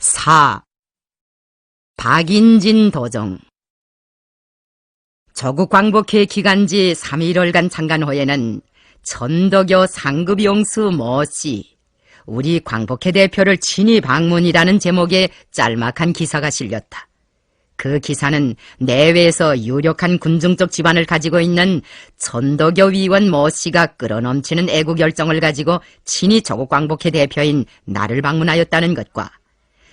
4. 박인진 도정. 조국광복회 기간지 3.1월간 창간 후에는 전도교 상급용수 모씨, 우리 광복회 대표를 친히 방문이라는 제목의 짤막한 기사가 실렸다. 그 기사는 내외에서 유력한 군중적 지반을 가지고 있는 전도교 위원 모씨가 끌어넘치는 애국 열정을 가지고 친히 조국광복회 대표인 나를 방문하였다는 것과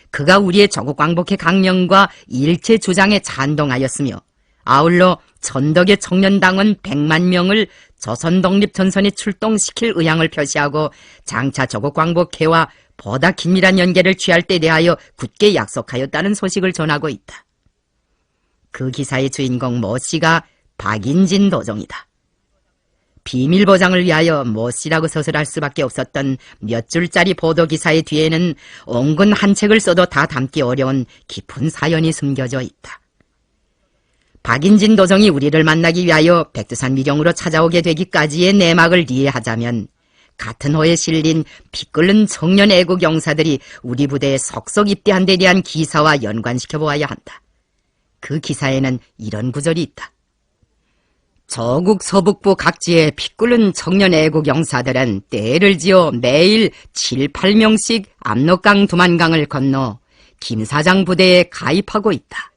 그가 우리의 조국광복회 강령과 일체 주장에 찬동하였으며 아울러 전덕의 청년당원 100만 명을 조선독립전선에 출동시킬 의향을 표시하고 장차 조국광복회와 보다 긴밀한 연계를 취할 때 대하여 굳게 약속하였다는 소식을 전하고 있다. 그 기사의 주인공 모씨가 박인진 도정이다. 비밀보장을 위하여 모씨라고 서술할 수밖에 없었던 몇 줄짜리 보도기사의 뒤에는 온근 한 책을 써도 다 담기 어려운 깊은 사연이 숨겨져 있다. 박인진 도정이 우리를 만나기 위하여 백두산 미령으로 찾아오게 되기까지의 내막을 이해하자면 같은 호에 실린 피 끓는 청년 애국 용사들이 우리 부대에 속속 입대한 데 대한 기사와 연관시켜 보아야 한다. 그 기사에는 이런 구절이 있다. 조국 서북부 각지의 피 끓는 청년 애국 용사들은 때를 지어 매일 7, 8명씩 압록강 두만강을 건너 김 사장 부대에 가입하고 있다.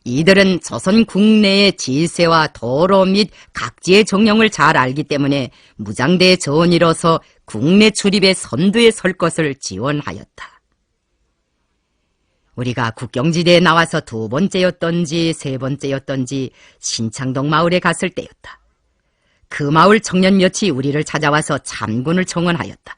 이들은 조선 국내의 질세와 도로 및 각지의 정령을 잘 알기 때문에 무장대 전이로서 국내 출입의 선두에 설 것을 지원하였다. 우리가 국경지대에 나와서 2번째였던지 3번째였던지 신창동 마을에 갔을 때였다. 그 마을 청년 몇이 우리를 찾아와서 참군을 청원하였다.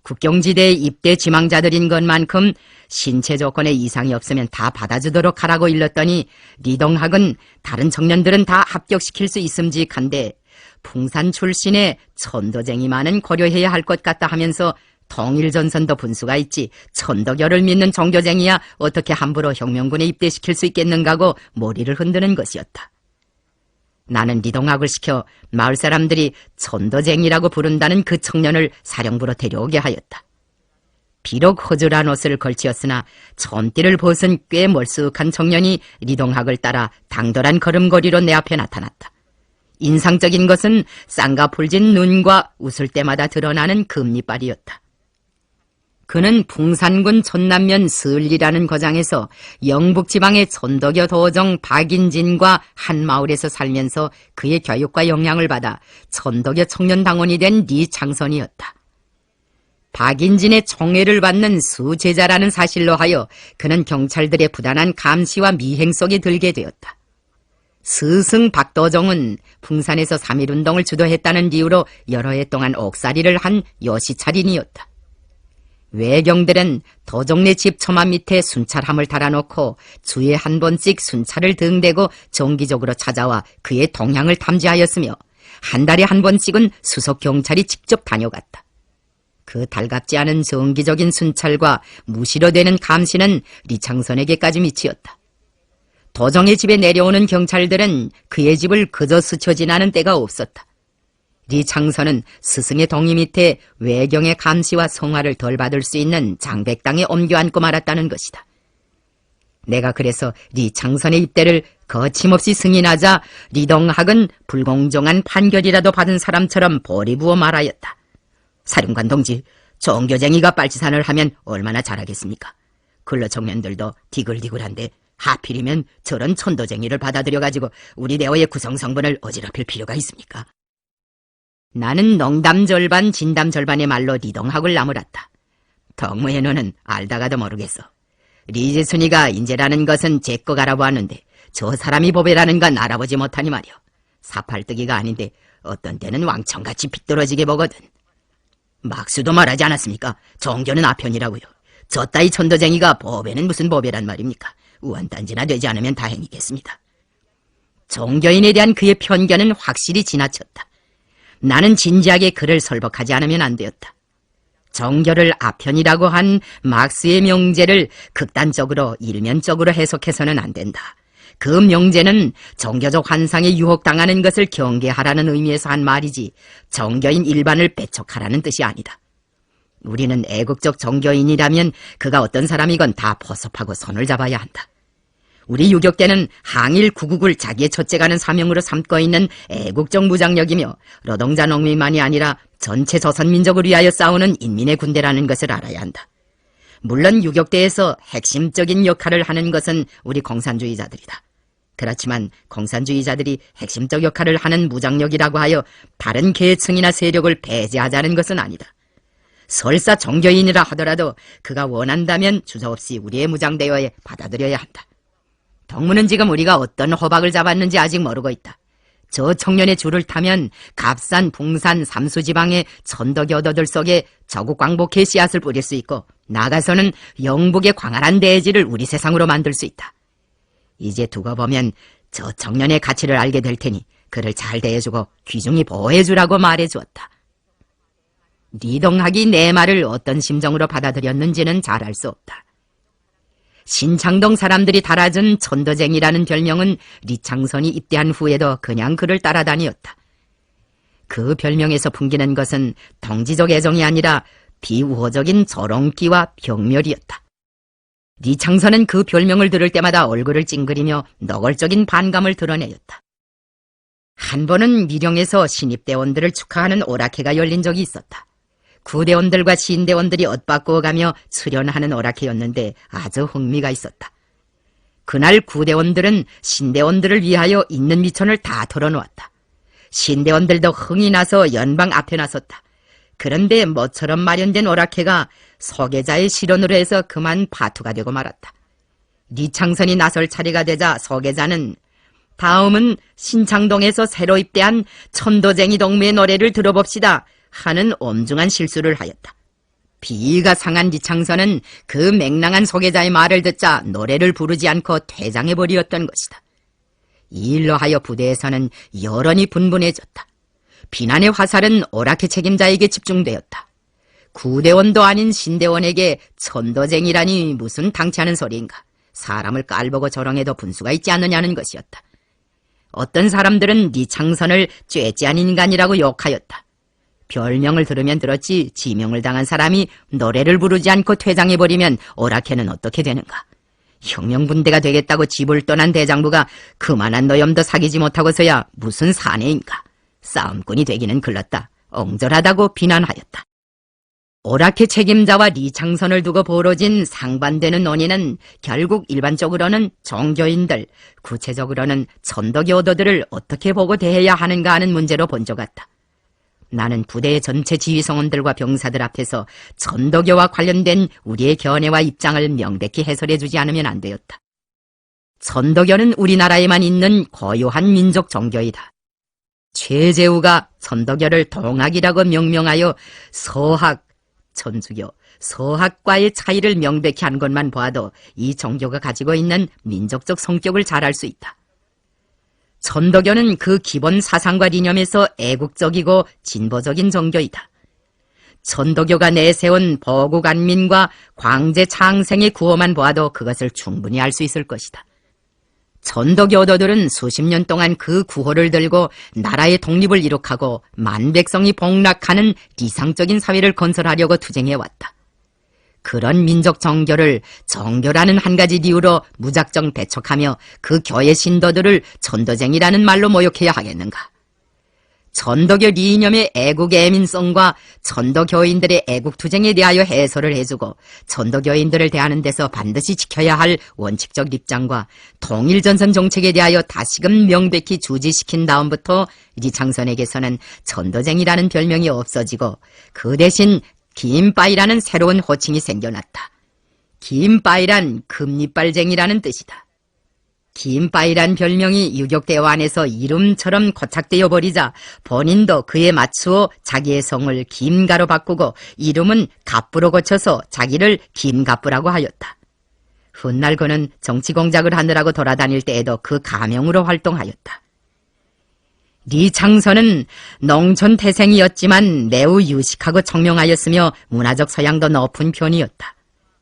국경지대에 입대 지망자들인 것만큼 신체 조건에 이상이 없으면 다 받아주도록 하라고 일렀더니 리동학은 다른 청년들은 다 합격시킬 수 있음직한데 풍산 출신의 천도쟁이만은 고려해야 할 것 같다 하면서 통일전선도 분수가 있지 천도교를 믿는 종교쟁이야 어떻게 함부로 혁명군에 입대시킬 수 있겠는가고 머리를 흔드는 것이었다. 나는 리동학을 시켜 마을 사람들이 천도쟁이라고 부른다는 그 청년을 사령부로 데려오게 하였다. 비록 허술한 옷을 걸치었으나 점띠를 벗은 꽤 멀쑥한 청년이 리동학을 따라 당돌한 걸음걸이로 내 앞에 나타났다. 인상적인 것은 쌍가풀진 눈과 웃을 때마다 드러나는 금리빨이었다. 그는 풍산군 전남면 서울이라는 고장에서 영북지방의 천도교 도정 박인진과 한 마을에서 살면서 그의 교육과 영향을 받아 천도교 청년당원이 된 리창선이었다. 박인진의 총애를 받는 수제자라는 사실로 하여 그는 경찰들의 부단한 감시와 미행 속에 들게 되었다. 스승 박도정은 풍산에서 3.1운동을 주도했다는 이유로 여러 해 동안 옥살이를 한 요시찰인이었다. 외경들은 도정네 집 처마 밑에 순찰함을 달아놓고 주에 한 번씩 순찰을 등대고 정기적으로 찾아와 그의 동향을 탐지하였으며 한 달에 한 번씩은 수석 경찰이 직접 다녀갔다. 그 달갑지 않은 정기적인 순찰과 무시로 되는 감시는 리창선에게까지 미치었다. 도정의 집에 내려오는 경찰들은 그의 집을 그저 스쳐 지나는 때가 없었다. 리창선은 스승의 동의 밑에 외경의 감시와 성화를 덜 받을 수 있는 장백당에 옮겨 앉고 말았다는 것이다. 내가 그래서 리창선의 입대를 거침없이 승인하자 리동학은 불공정한 판결이라도 받은 사람처럼 보리 부어 말하였다. 사령관 동지, 종교쟁이가 빨치산을 하면 얼마나 잘하겠습니까? 근로 청년들도 디글디글한데 하필이면 저런 천도쟁이를 받아들여가지고 우리 대화의 구성 성분을 어지럽힐 필요가 있습니까? 나는 농담 절반 진담 절반의 말로 리동학을 나무랐다. 덕무의 너는 알다가도 모르겠어. 리재순이가 인재라는 것은 제 거 알아보았는데 저 사람이 보배라는 건 알아보지 못하니 말이오. 사팔뜨기가 아닌데 어떤 때는 왕청같이 빗떨어지게 보거든. 막수도 말하지 않았습니까? 종교는 아편이라고요. 저 따위 천도쟁이가 보배는 무슨 보배란 말입니까? 우한단지나 되지 않으면 다행이겠습니다. 종교인에 대한 그의 편견은 확실히 지나쳤다. 나는 진지하게 그를 설법하지 않으면 안 되었다. 종교를 아편이라고 한 막스의 명제를 극단적으로 일면적으로 해석해서는 안 된다. 그 명제는 종교적 환상에 유혹당하는 것을 경계하라는 의미에서 한 말이지 종교인 일반을 배척하라는 뜻이 아니다. 우리는 애국적 정교인이라면 그가 어떤 사람이건 다 포섭하고 손을 잡아야 한다. 우리 유격대는 항일 구국을 자기의 첫째가는 사명으로 삼고 있는 애국적 무장력이며 노동자 농민만이 아니라 전체 조선민족을 위하여 싸우는 인민의 군대라는 것을 알아야 한다. 물론 유격대에서 핵심적인 역할을 하는 것은 우리 공산주의자들이다. 그렇지만 공산주의자들이 핵심적 역할을 하는 무장력이라고 하여 다른 계층이나 세력을 배제하자는 것은 아니다. 설사 정교인이라 하더라도 그가 원한다면 주저없이 우리의 무장대여에 받아들여야 한다. 동무는 지금 우리가 어떤 호박을 잡았는지 아직 모르고 있다. 저 청년의 줄을 타면 갑산, 풍산, 삼수지방의 천덕여도들 속에 저국 광복의 씨앗을 뿌릴 수 있고 나가서는 영북의 광활한 대지를 우리 세상으로 만들 수 있다. 이제 두고 보면 저 청년의 가치를 알게 될 테니 그를 잘 대해주고 귀중히 보호해주라고 말해주었다. 리동학이 내 말을 어떤 심정으로 받아들였는지는 잘 알 수 없다. 신창동 사람들이 달아준 천도쟁이라는 별명은 리창선이 입대한 후에도 그냥 그를 따라다녔다. 그 별명에서 풍기는 것은 동지적 애정이 아니라 비우호적인 조롱기와 병멸이었다. 리창선은 그 별명을 들을 때마다 얼굴을 찡그리며 노골적인 반감을 드러내었다. 한 번은 미령에서 신입대원들을 축하하는 오락회가 열린 적이 있었다. 구대원들과 신대원들이 엇바꾸어가며 수련하는 오락회였는데 아주 흥미가 있었다. 그날 구대원들은 신대원들을 위하여 있는 미천을 다 털어놓았다. 신대원들도 흥이 나서 연방 앞에 나섰다. 그런데 모처럼 마련된 오락회가 소계자의 실언으로 해서 그만 파투가 되고 말았다. 리창선이 나설 차례가 되자 소계자는 다음은 신창동에서 새로 입대한 천도쟁이 동무의 노래를 들어봅시다 하는 엄중한 실수를 하였다. 비위가 상한 리창선은 그 맹랑한 소계자의 말을 듣자 노래를 부르지 않고 퇴장해버리었던 것이다. 이 일로 하여 부대에서는 여론이 분분해졌다. 비난의 화살은 오락회 책임자에게 집중되었다. 구대원도 아닌 신대원에게 천도쟁이라니 무슨 당치 않은 소리인가. 사람을 깔보고 조롱해도 분수가 있지 않느냐는 것이었다. 어떤 사람들은 리창선을 쬐지 않은 인간이라고 욕하였다. 별명을 들으면 들었지 지명을 당한 사람이 노래를 부르지 않고 퇴장해버리면 오락회는 어떻게 되는가. 혁명분대가 되겠다고 집을 떠난 대장부가 그만한 노염도 사귀지 못하고서야 무슨 사내인가. 싸움꾼이 되기는 글렀다. 엉절하다고 비난하였다. 오락회 책임자와 리창선을 두고 벌어진 상반되는 논의는 결국 일반적으로는 종교인들, 구체적으로는 천도교도들을 어떻게 보고 대해야 하는가 하는 문제로 번져갔다. 나는 부대의 전체 지휘성원들과 병사들 앞에서 천도교와 관련된 우리의 견해와 입장을 명백히 해설해주지 않으면 안 되었다. 천도교는 우리나라에만 있는 고유한 민족 종교이다. 최재우가 천도교를 동학이라고 명명하여 서학, 천주교, 서학과의 차이를 명백히 한 것만 보아도 이 종교가 가지고 있는 민족적 성격을 잘 알 수 있다. 천도교는 그 기본 사상과 이념에서 애국적이고 진보적인 종교이다. 천도교가 내세운 보국안민과 광제창생의 구호만 보아도 그것을 충분히 알 수 있을 것이다. 천도교도들은 수십 년 동안 그 구호를 들고 나라의 독립을 이룩하고 만백성이 복락하는理想적인 사회를 건설하려고 투쟁해왔다. 그런 민족 정교를 정교라는 한 가지 이유로 무작정 배척하며 그 교의 신도들을 천도쟁이라는 말로 모욕해야 하겠는가. 천도교 이념의 애국애민성과 천도교인들의 애국투쟁에 대하여 해설을 해주고 천도교인들을 대하는 데서 반드시 지켜야 할 원칙적 입장과 통일전선 정책에 대하여 다시금 명백히 주지시킨 다음부터 리창선에게서는 천도쟁이라는 별명이 없어지고 그 대신 김빠이라는 새로운 호칭이 생겨났다. 김빠이란 금리빨쟁이라는 뜻이다. 김빠이란 별명이 유격대와 안에서 이름처럼 고착되어 버리자 본인도 그에 맞추어 자기의 성을 김가로 바꾸고 이름은 갑부로 고쳐서 자기를 김갑부라고 하였다. 훗날 그는 정치공작을 하느라고 돌아다닐 때에도 그 가명으로 활동하였다. 리창선은 농촌 태생이었지만 매우 유식하고 청명하였으며 문화적 소양도 높은 편이었다.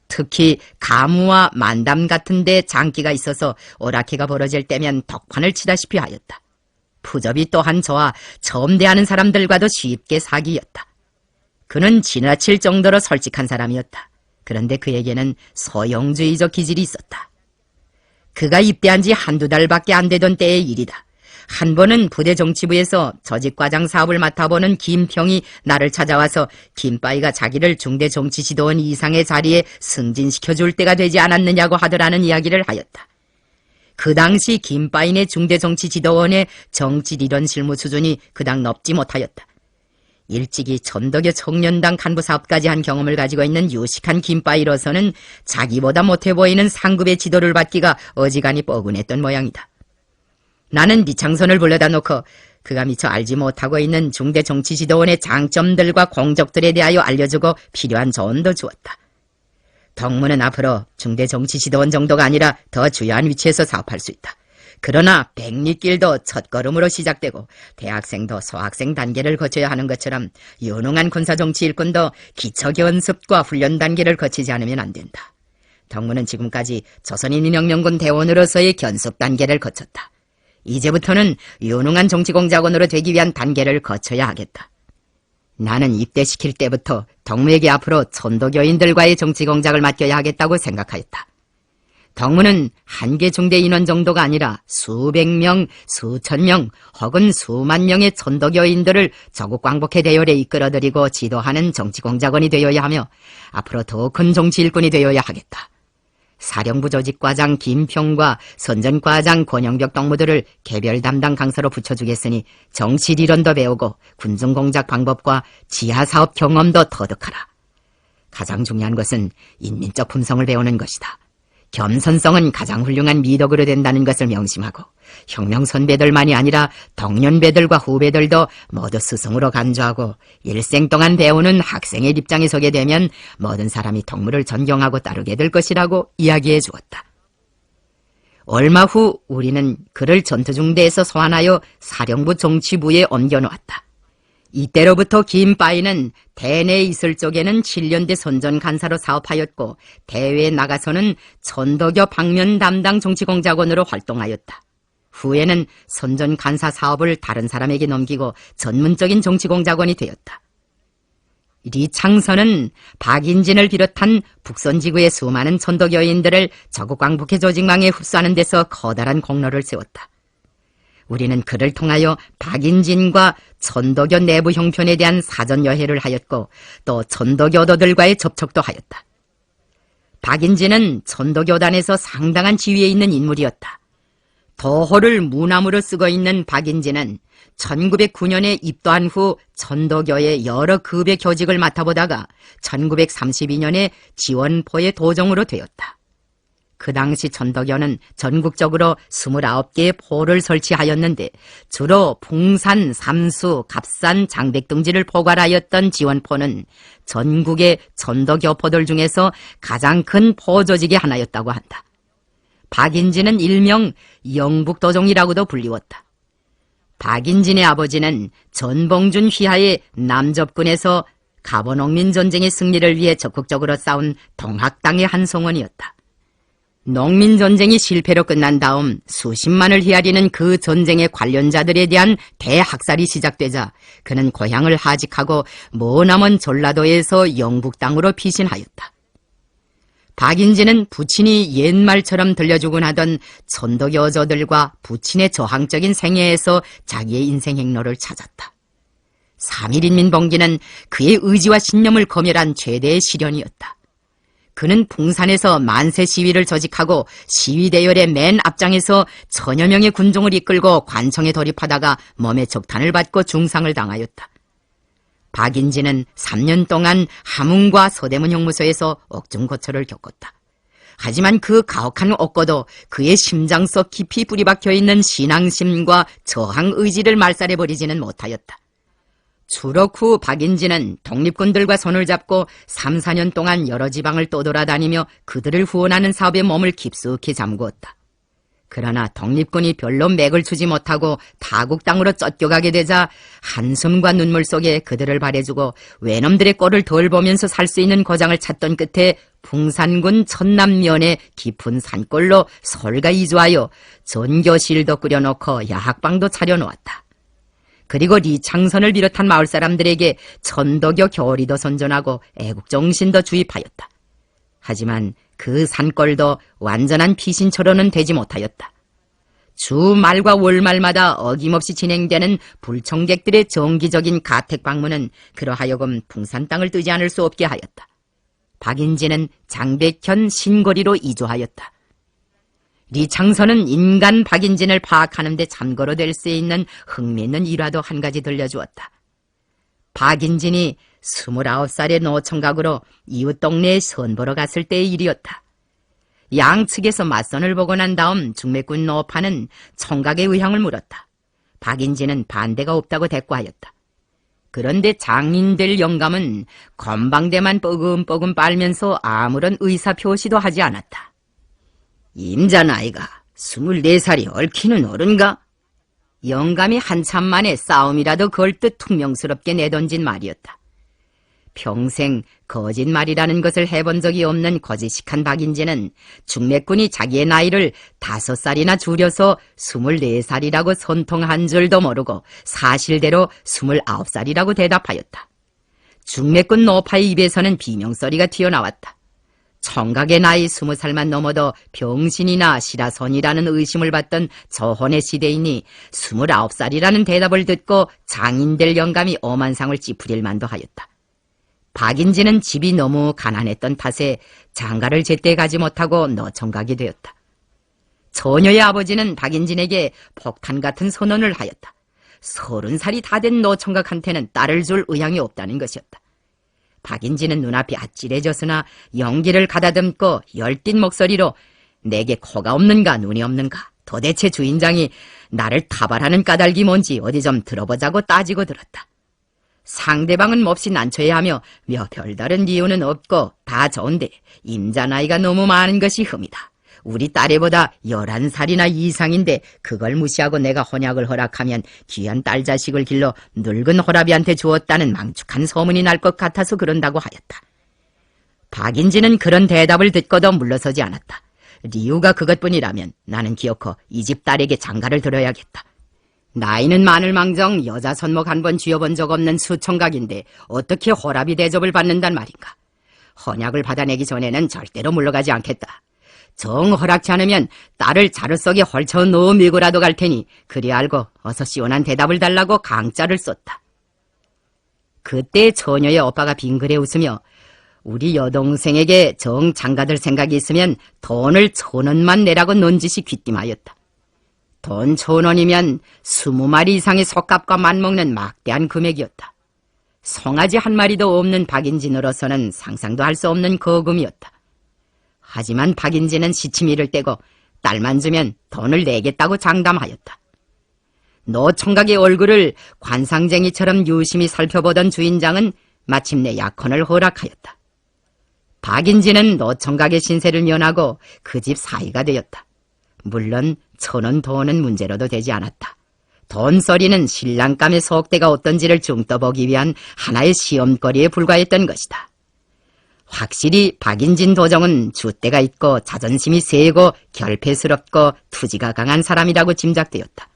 특히 가무와 만담 같은 데 장기가 있어서 오락회가 벌어질 때면 덕판을 치다시피 하였다. 푸접이 또한 저와 처음 대하는 사람들과도 쉽게 사귀었다. 그는 지나칠 정도로 솔직한 사람이었다. 그런데 그에게는 소용주의적 기질이 있었다. 그가 입대한 지 한두 달밖에 안 되던 때의 일이다. 한 번은 부대 정치부에서 조직과장 사업을 맡아보는 김평이 나를 찾아와서 김빠이가 자기를 중대 정치지도원 이상의 자리에 승진시켜줄 때가 되지 않았느냐고 하더라는 이야기를 하였다. 그 당시 김빠이네 중대 정치지도원의 정치리론 실무 수준이 그닥 높지 못하였다. 일찍이 전덕여 청년당 간부 사업까지 한 경험을 가지고 있는 유식한 김빠이로서는 자기보다 못해 보이는 상급의 지도를 받기가 어지간히 뻐근했던 모양이다. 나는 니창선을 불러다 놓고 그가 미처 알지 못하고 있는 중대 정치지도원의 장점들과 공적들에 대하여 알려주고 필요한 조언도 주었다. 덕무는 앞으로 중대 정치지도원 정도가 아니라 더 주요한 위치에서 사업할 수 있다. 그러나 백리길도 첫걸음으로 시작되고 대학생도 소학생 단계를 거쳐야 하는 것처럼 유능한 군사정치 일꾼도 기초연습과 훈련 단계를 거치지 않으면 안 된다. 덕무는 지금까지 조선인민혁명군 대원으로서의 견습 단계를 거쳤다. 이제부터는 유능한 정치공작원으로 되기 위한 단계를 거쳐야 하겠다. 나는 입대시킬 때부터 덕무에게 앞으로 천도교인들과의 정치공작을 맡겨야 하겠다고 생각하였다. 덕무는 한 개 중대 인원 정도가 아니라 수백 명, 수천 명 혹은 수만 명의 천도교인들을 조국 광복회 대열에 이끌어들이고 지도하는 정치공작원이 되어야 하며 앞으로 더 큰 정치 일꾼이 되어야 하겠다. 사령부 조직과장 김평과 선전과장 권영벽 동무들을 개별 담당 강사로 붙여주겠으니 정치리론도 배우고 군정공작 방법과 지하사업 경험도 터득하라. 가장 중요한 것은 인민적 품성을 배우는 것이다. 겸손성은 가장 훌륭한 미덕으로 된다는 것을 명심하고 혁명 선배들만이 아니라 동년배들과 후배들도 모두 스승으로 간주하고 일생 동안 배우는 학생의 입장에 서게 되면 모든 사람이 덕무를 존경하고 따르게 될 것이라고 이야기해 주었다. 얼마 후 우리는 그를 전투중대에서 소환하여 사령부 정치부에 옮겨놓았다. 이때로부터 김빠이는 대내에 있을 쪽에는 7년대 선전간사로 사업하였고 대외에 나가서는 천도교 방면 담당 정치공작원으로 활동하였다. 후에는 선전간사 사업을 다른 사람에게 넘기고 전문적인 정치공작원이 되었다. 리창선은 박인진을 비롯한 북선지구의 수많은 천도교인들을 조국광복회 조직망에 흡수하는 데서 커다란 공로를 세웠다. 우리는 그를 통하여 박인진과 천도교 내부 형편에 대한 사전 여회를 하였고 또 천도교도들과의 접촉도 하였다. 박인진은 천도교단에서 상당한 지위에 있는 인물이었다. 도호를 무남으로 쓰고 있는 박인진은 1909년에 입도한 후 천도교의 여러 급의 교직을 맡아보다가 1932년에 지원포의 도정으로 되었다. 그 당시 천도교는 전국적으로 29개의 포를 설치하였는데 주로 풍산, 삼수, 갑산, 장백 등지를 포괄하였던 지원포는 전국의 천도교포들 중에서 가장 큰 포조직의 하나였다고 한다. 박인진은 일명 영북도종이라고도 불리웠다. 박인진의 아버지는 전봉준 휘하의 남접군에서 갑오농민전쟁의 승리를 위해 적극적으로 싸운 동학당의 한송원이었다. 농민전쟁이 실패로 끝난 다음 수십만을 헤아리는 그 전쟁의 관련자들에 대한 대학살이 시작되자 그는 고향을 하직하고 머나먼 전라도에서 영북당으로 피신하였다. 박인진은 부친이 옛말처럼 들려주곤 하던 천도교조들과 부친의 저항적인 생애에서 자기의 인생 행로를 찾았다. 3.1인민봉기는 그의 의지와 신념을 검열한 최대의 시련이었다. 그는 풍산에서 만세 시위를 조직하고 시위 대열의 맨 앞장에서 천여 명의 군종을 이끌고 관청에 돌입하다가 몸에 적탄을 받고 중상을 당하였다. 박인진은 3년 동안 함흥과 서대문 형무소에서 옥중고초를 겪었다. 하지만 그 가혹한 옥고도 그의 심장 속 깊이 뿌리 박혀있는 신앙심과 저항 의지를 말살해버리지는 못하였다. 추록 후 박인진은 독립군들과 손을 잡고 3, 4년 동안 여러 지방을 떠돌아다니며 그들을 후원하는 사업에 몸을 깊숙이 잠그었다. 그러나 독립군이 별로 맥을 추지 못하고 타국당으로 쫓겨가게 되자 한숨과 눈물 속에 그들을 바래주고 외놈들의 꼴을 덜 보면서 살 수 있는 고장을 찾던 끝에 풍산군 천남면의 깊은 산골로 솔가 이주하여 전교실도 꾸려놓고 야학방도 차려놓았다. 그리고 리창선을 비롯한 마을 사람들에게 천덕여 겨울이도 선전하고 애국정신도 주입하였다. 하지만 그 산골도 완전한 피신처로는 되지 못하였다. 주말과 월말마다 어김없이 진행되는 불청객들의 정기적인 가택 방문은 그러하여금 풍산 땅을 뜨지 않을 수 없게 하였다. 박인진은 장백현 신거리로 이주하였다. 리창선은 인간 박인진을 파악하는 데 참고로 될 수 있는 흥미있는 일화도 한 가지 들려주었다. 박인진이 29살의 노총각으로 이웃 동네에 선보러 갔을 때의 일이었다. 양측에서 맞선을 보고 난 다음 중매꾼 노파는 총각의 의향을 물었다. 박인진은 반대가 없다고 대꾸하였다. 그런데 장인될 영감은 건방대만 뻐금뻐금 빨면서 아무런 의사표시도 하지 않았다. 임자 나이가 24살이 얽히는 어른가? 영감이 한참 만에 싸움이라도 걸 듯 퉁명스럽게 내던진 말이었다. 평생 거짓말이라는 것을 해본 적이 없는 거짓식한 박인진은 중매꾼이 자기의 나이를 5살이나 줄여서 24살이라고 손통한 줄도 모르고 사실대로 29살이라고 대답하였다. 중매꾼 노파의 입에서는 비명소리가 튀어나왔다. 총각의 나이 20살만 넘어도 병신이나 시라손이라는 의심을 받던 저혼의 시대이니 29살이라는 대답을 듣고 장인될 영감이 오만상을 찌푸릴 만도 하였다. 박인진은 집이 너무 가난했던 탓에 장가를 제때 가지 못하고 노총각이 되었다. 처녀의 아버지는 박인진에게 폭탄 같은 선언을 하였다. 30살이 다 된 노총각한테는 딸을 줄 의향이 없다는 것이었다. 박인진은 눈앞이 아찔해졌으나 용기를 가다듬고 열띤 목소리로 내게 코가 없는가 눈이 없는가 도대체 주인장이 나를 타발하는 까닭이 뭔지 어디 좀 들어보자고 따지고 들었다. 상대방은 몹시 난처해하며 별다른 이유는 없고 다 좋은데 임자 나이가 너무 많은 것이 흠이다. 우리 딸애보다 11살이나 이상인데 그걸 무시하고 내가 혼약을 허락하면 귀한 딸 자식을 길러 늙은 호라비한테 주었다는 망측한 소문이 날 것 같아서 그런다고 하였다. 박인진은 그런 대답을 듣고도 물러서지 않았다. 이유가 그것뿐이라면 나는 기어코 이 집 딸에게 장가를 들어야겠다. 나이는 마늘망정 여자 손목 한 번 쥐어본 적 없는 수총각인데 어떻게 호라비 대접을 받는단 말인가. 혼약을 받아내기 전에는 절대로 물러가지 않겠다. 정 허락치 않으면 딸을 자루 속에 헐쳐 넣어 밀고라도 갈 테니 그리 알고 어서 시원한 대답을 달라고 강짜를 쏟다. 그때 처녀의 오빠가 빙그레 웃으며 우리 여동생에게 정 장가들 생각이 있으면 돈을 1,000원만 내라고 넌지시 귀띔하였다. 돈 1,000원이면 20마리 이상의 속값과 맞먹는 막대한 금액이었다. 송아지 한 마리도 없는 박인진으로서는 상상도 할 수 없는 거금이었다. 하지만 박인진은 시치미를 떼고 딸만 주면 돈을 내겠다고 장담하였다. 노총각의 얼굴을 관상쟁이처럼 유심히 살펴보던 주인장은 마침내 약혼을 허락하였다. 박인진은 노총각의 신세를 면하고 그 집 사위가 되었다. 물론 1,000원 돈은 문제로도 되지 않았다. 돈소리는 신랑감의 속대가 어떤지를 중 떠보기 위한 하나의 시험거리에 불과했던 것이다. 확실히 박인진 도정은 줏대가 있고 자존심이 세고 결폐스럽고 투지가 강한 사람이라고 짐작되었다.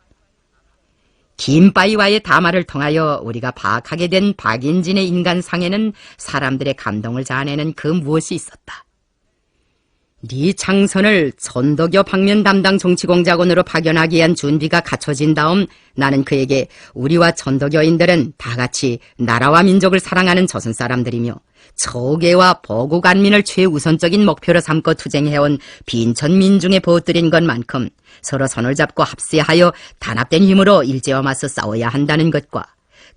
김바이와의 담화를 통하여 우리가 파악하게 된 박인진의 인간상에는 사람들의 감동을 자아내는 그 무엇이 있었다. 리창선을 천덕여 방면 담당 정치공작원으로 파견하기 위한 준비가 갖춰진 다음 나는 그에게 우리와 천덕여인들은 다같이 나라와 민족을 사랑하는 조선 사람들이며 처계와 보국안민을 최우선적인 목표로 삼고 투쟁해온 빈천 민중에 보드린 것만큼 서로 손을 잡고 합세하여 단합된 힘으로 일제와 맞서 싸워야 한다는 것과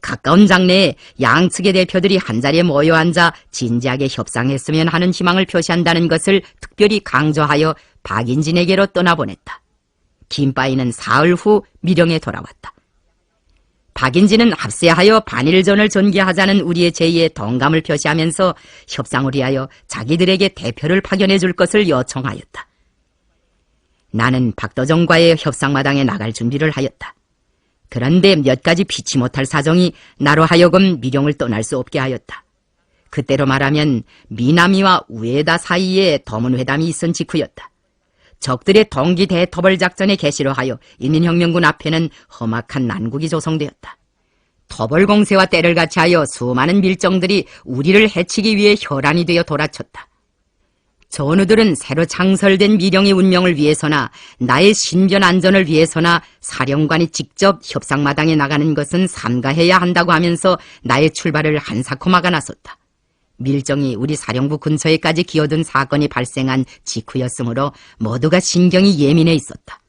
가까운 장래에 양측의 대표들이 한자리에 모여 앉아 진지하게 협상했으면 하는 희망을 표시한다는 것을 특별히 강조하여 박인진에게로 떠나보냈다. 김바이는 사흘 후 밀영에 돌아왔다. 박인진은 합세하여 반일전을 전개하자는 우리의 제의에 동감을 표시하면서 협상을 위하여 자기들에게 대표를 파견해 줄 것을 요청하였다. 나는 박도정과의 협상마당에 나갈 준비를 하였다. 그런데 몇 가지 피치 못할 사정이 나로 하여금 밀영을 떠날 수 없게 하였다. 그때로 말하면 미나미와 우에다 사이에 더문회담이 있은 직후였다. 적들의 동기 대토벌 작전의 개시로 하여 인민혁명군 앞에는 험악한 난국이 조성되었다. 터벌공세와 때를 같이 하여 수많은 밀정들이 우리를 해치기 위해 혈안이 되어 돌아쳤다. 전우들은 새로 창설된 미령의 운명을 위해서나 나의 신변 안전을 위해서나 사령관이 직접 협상마당에 나가는 것은 삼가해야 한다고 하면서 나의 출발을 한사코 막아 나섰다. 밀정이 우리 사령부 근처에까지 기어든 사건이 발생한 직후였으므로 모두가 신경이 예민해 있었다.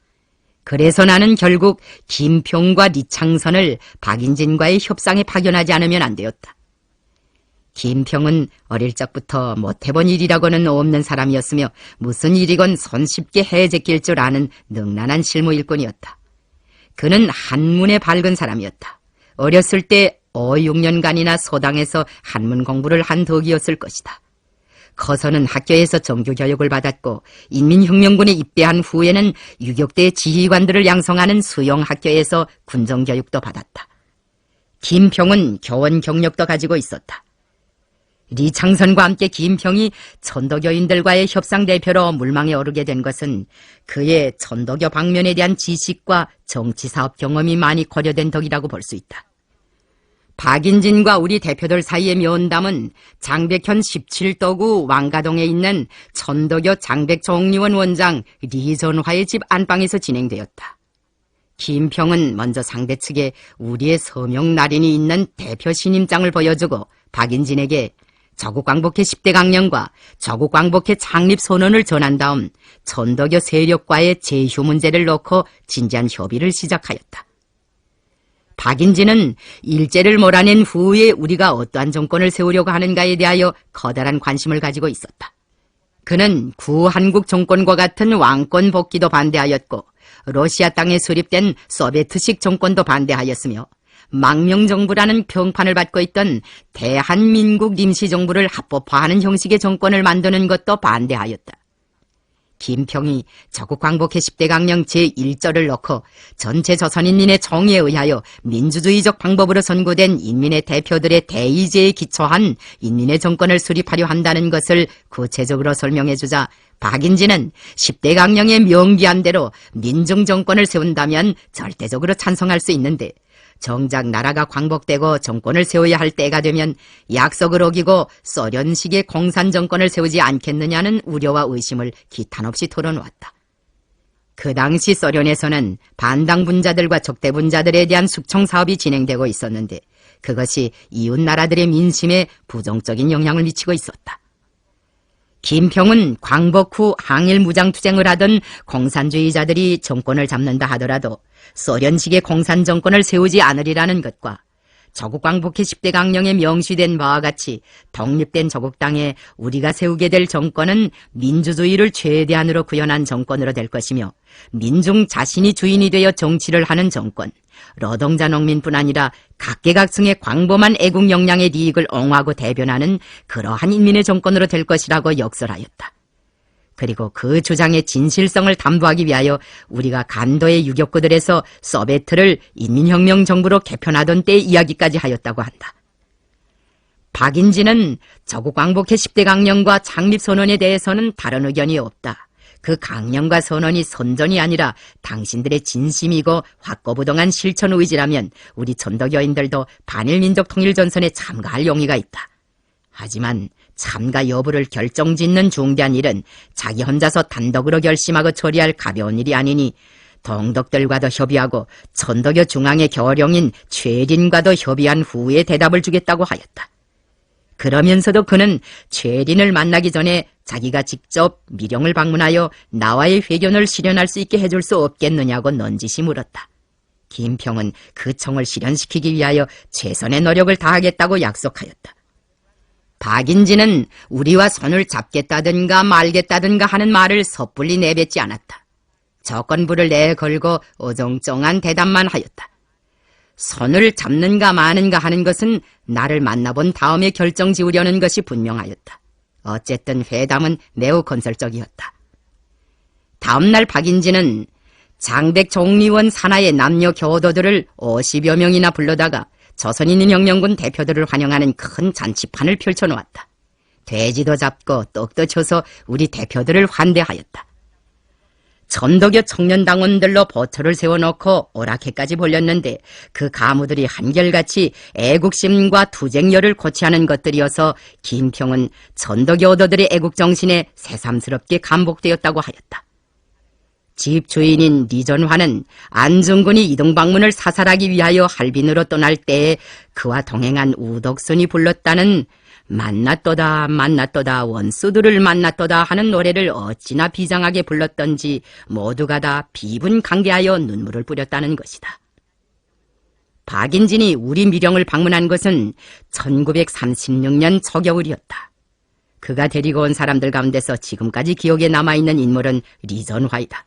그래서 나는 결국 김평과 리창선을 박인진과의 협상에 파견하지 않으면 안 되었다. 김평은 어릴 적부터 못해본 일이라고는 없는 사람이었으며 무슨 일이건 손쉽게 해제낄 줄 아는 능란한 실무 일꾼이었다. 그는 한문에 밝은 사람이었다. 어렸을 때 6년간이나 소당에서 한문 공부를 한 덕이었을 것이다. 커서는 학교에서 정규교육을 받았고 인민혁명군에 입대한 후에는 유격대 지휘관들을 양성하는 수용학교에서 군정교육도 받았다. 김평은 교원 경력도 가지고 있었다. 리창선과 함께 김평이 천도교인들과의 협상 대표로 물망에 오르게 된 것은 그의 천도교 방면에 대한 지식과 정치사업 경험이 많이 고려된 덕이라고 볼 수 있다. 박인진과 우리 대표들 사이의 면담은 장백현 17도구 왕가동에 있는 천도교 장백종리원 원장 리전화의 집 안방에서 진행되었다. 김평은 먼저 상대 측에 우리의 서명 날인이 있는 대표 신임장을 보여주고 박인진에게 저국광복회 10대 강령과 저국광복회 창립 선언을 전한 다음 천도교 세력과의 제휴 문제를 놓고 진지한 협의를 시작하였다. 박인진은 일제를 몰아낸 후에 우리가 어떠한 정권을 세우려고 하는가에 대하여 커다란 관심을 가지고 있었다. 그는 구한국 정권과 같은 왕권 복귀도 반대하였고 러시아 땅에 수립된 소비에트식 정권도 반대하였으며 망명정부라는 평판을 받고 있던 대한민국 임시정부를 합법화하는 형식의 정권을 만드는 것도 반대하였다. 김평이 저국광복회 10대 강령 제1절을 넣고 전체 조선인민의 정의에 의하여 민주주의적 방법으로 선고된 인민의 대표들의 대의제에 기초한 인민의 정권을 수립하려 한다는 것을 구체적으로 설명해주자 박인진은 10대 강령의 명기한 대로 민중정권을 세운다면 절대적으로 찬성할 수 있는데 정작 나라가 광복되고 정권을 세워야 할 때가 되면 약속을 어기고 소련식의 공산정권을 세우지 않겠느냐는 우려와 의심을 기탄없이 털어놓았다. 그 당시 소련에서는 반당분자들과 적대분자들에 대한 숙청사업이 진행되고 있었는데 그것이 이웃나라들의 민심에 부정적인 영향을 미치고 있었다. 김평은 광복 후 항일 무장투쟁을 하던 공산주의자들이 정권을 잡는다 하더라도 소련식의 공산정권을 세우지 않으리라는 것과 저국광복회 10대 강령에 명시된 바와 같이 독립된 저국 땅에 우리가 세우게 될 정권은 민주주의를 최대한으로 구현한 정권으로 될 것이며 민중 자신이 주인이 되어 정치를 하는 정권, 노동자 농민뿐 아니라 각계각층의 광범한 애국 역량의利益을 옹호하고 대변하는 그러한 인민의 정권으로 될 것이라고 역설하였다. 그리고 그 주장의 진실성을 담보하기 위하여 우리가 간도의 유격구들에서 소베트를 인민혁명정부로 개편하던 때 이야기까지 하였다고 한다. 박인진은 저국광복회 10대 강령과 창립선언에 대해서는 다른 의견이 없다. 그 강령과 선언이 선전이 아니라 당신들의 진심이고 확고부동한 실천 의지라면 우리 천도교인들도 반일민족 통일전선에 참가할 용의가 있다. 하지만 참가 여부를 결정짓는 중대한 일은 자기 혼자서 단독으로 결심하고 처리할 가벼운 일이 아니니 동독들과도 협의하고 천도교 중앙의 교령인 최린과도 협의한 후에 대답을 주겠다고 하였다. 그러면서도 그는 최린을 만나기 전에 자기가 직접 미령을 방문하여 나와의 회견을 실현할 수 있게 해줄 수 없겠느냐고 넌지시 물었다. 김평은 그 청을 실현시키기 위하여 최선의 노력을 다하겠다고 약속하였다. 박인진은 우리와 손을 잡겠다든가 말겠다든가 하는 말을 섣불리 내뱉지 않았다. 조건부를 내걸고 어정쩡한 대답만 하였다. 손을 잡는가 마는가 하는 것은 나를 만나본 다음에 결정지으려는 것이 분명하였다. 어쨌든 회담은 매우 건설적이었다. 다음날 박인진은 장백종리원 산하의 남녀 교도들을 50여 명이나 불러다가 조선인민혁명군 대표들을 환영하는 큰 잔치판을 펼쳐놓았다. 돼지도 잡고 떡도 쳐서 우리 대표들을 환대하였다. 전덕여 청년당원들로 보초를 세워놓고 오락회까지 벌렸는데 그 가무들이 한결같이 애국심과 투쟁열을 고취하는 것들이어서 김평은 전덕여 오더들의 애국정신에 새삼스럽게 감복되었다고 하였다. 집 주인인 리전화는 안중근이 이동방문을 사살하기 위하여 할빈으로 떠날 때에 그와 동행한 우덕순이 불렀다는 만났도다 만났도다 원수들을 만났도다 하는 노래를 어찌나 비장하게 불렀던지 모두가 다 비분강개하여 눈물을 뿌렸다는 것이다. 박인진이 우리 밀영을 방문한 것은 1936년 초겨울이었다. 그가 데리고 온 사람들 가운데서 지금까지 기억에 남아있는 인물은 리전화이다.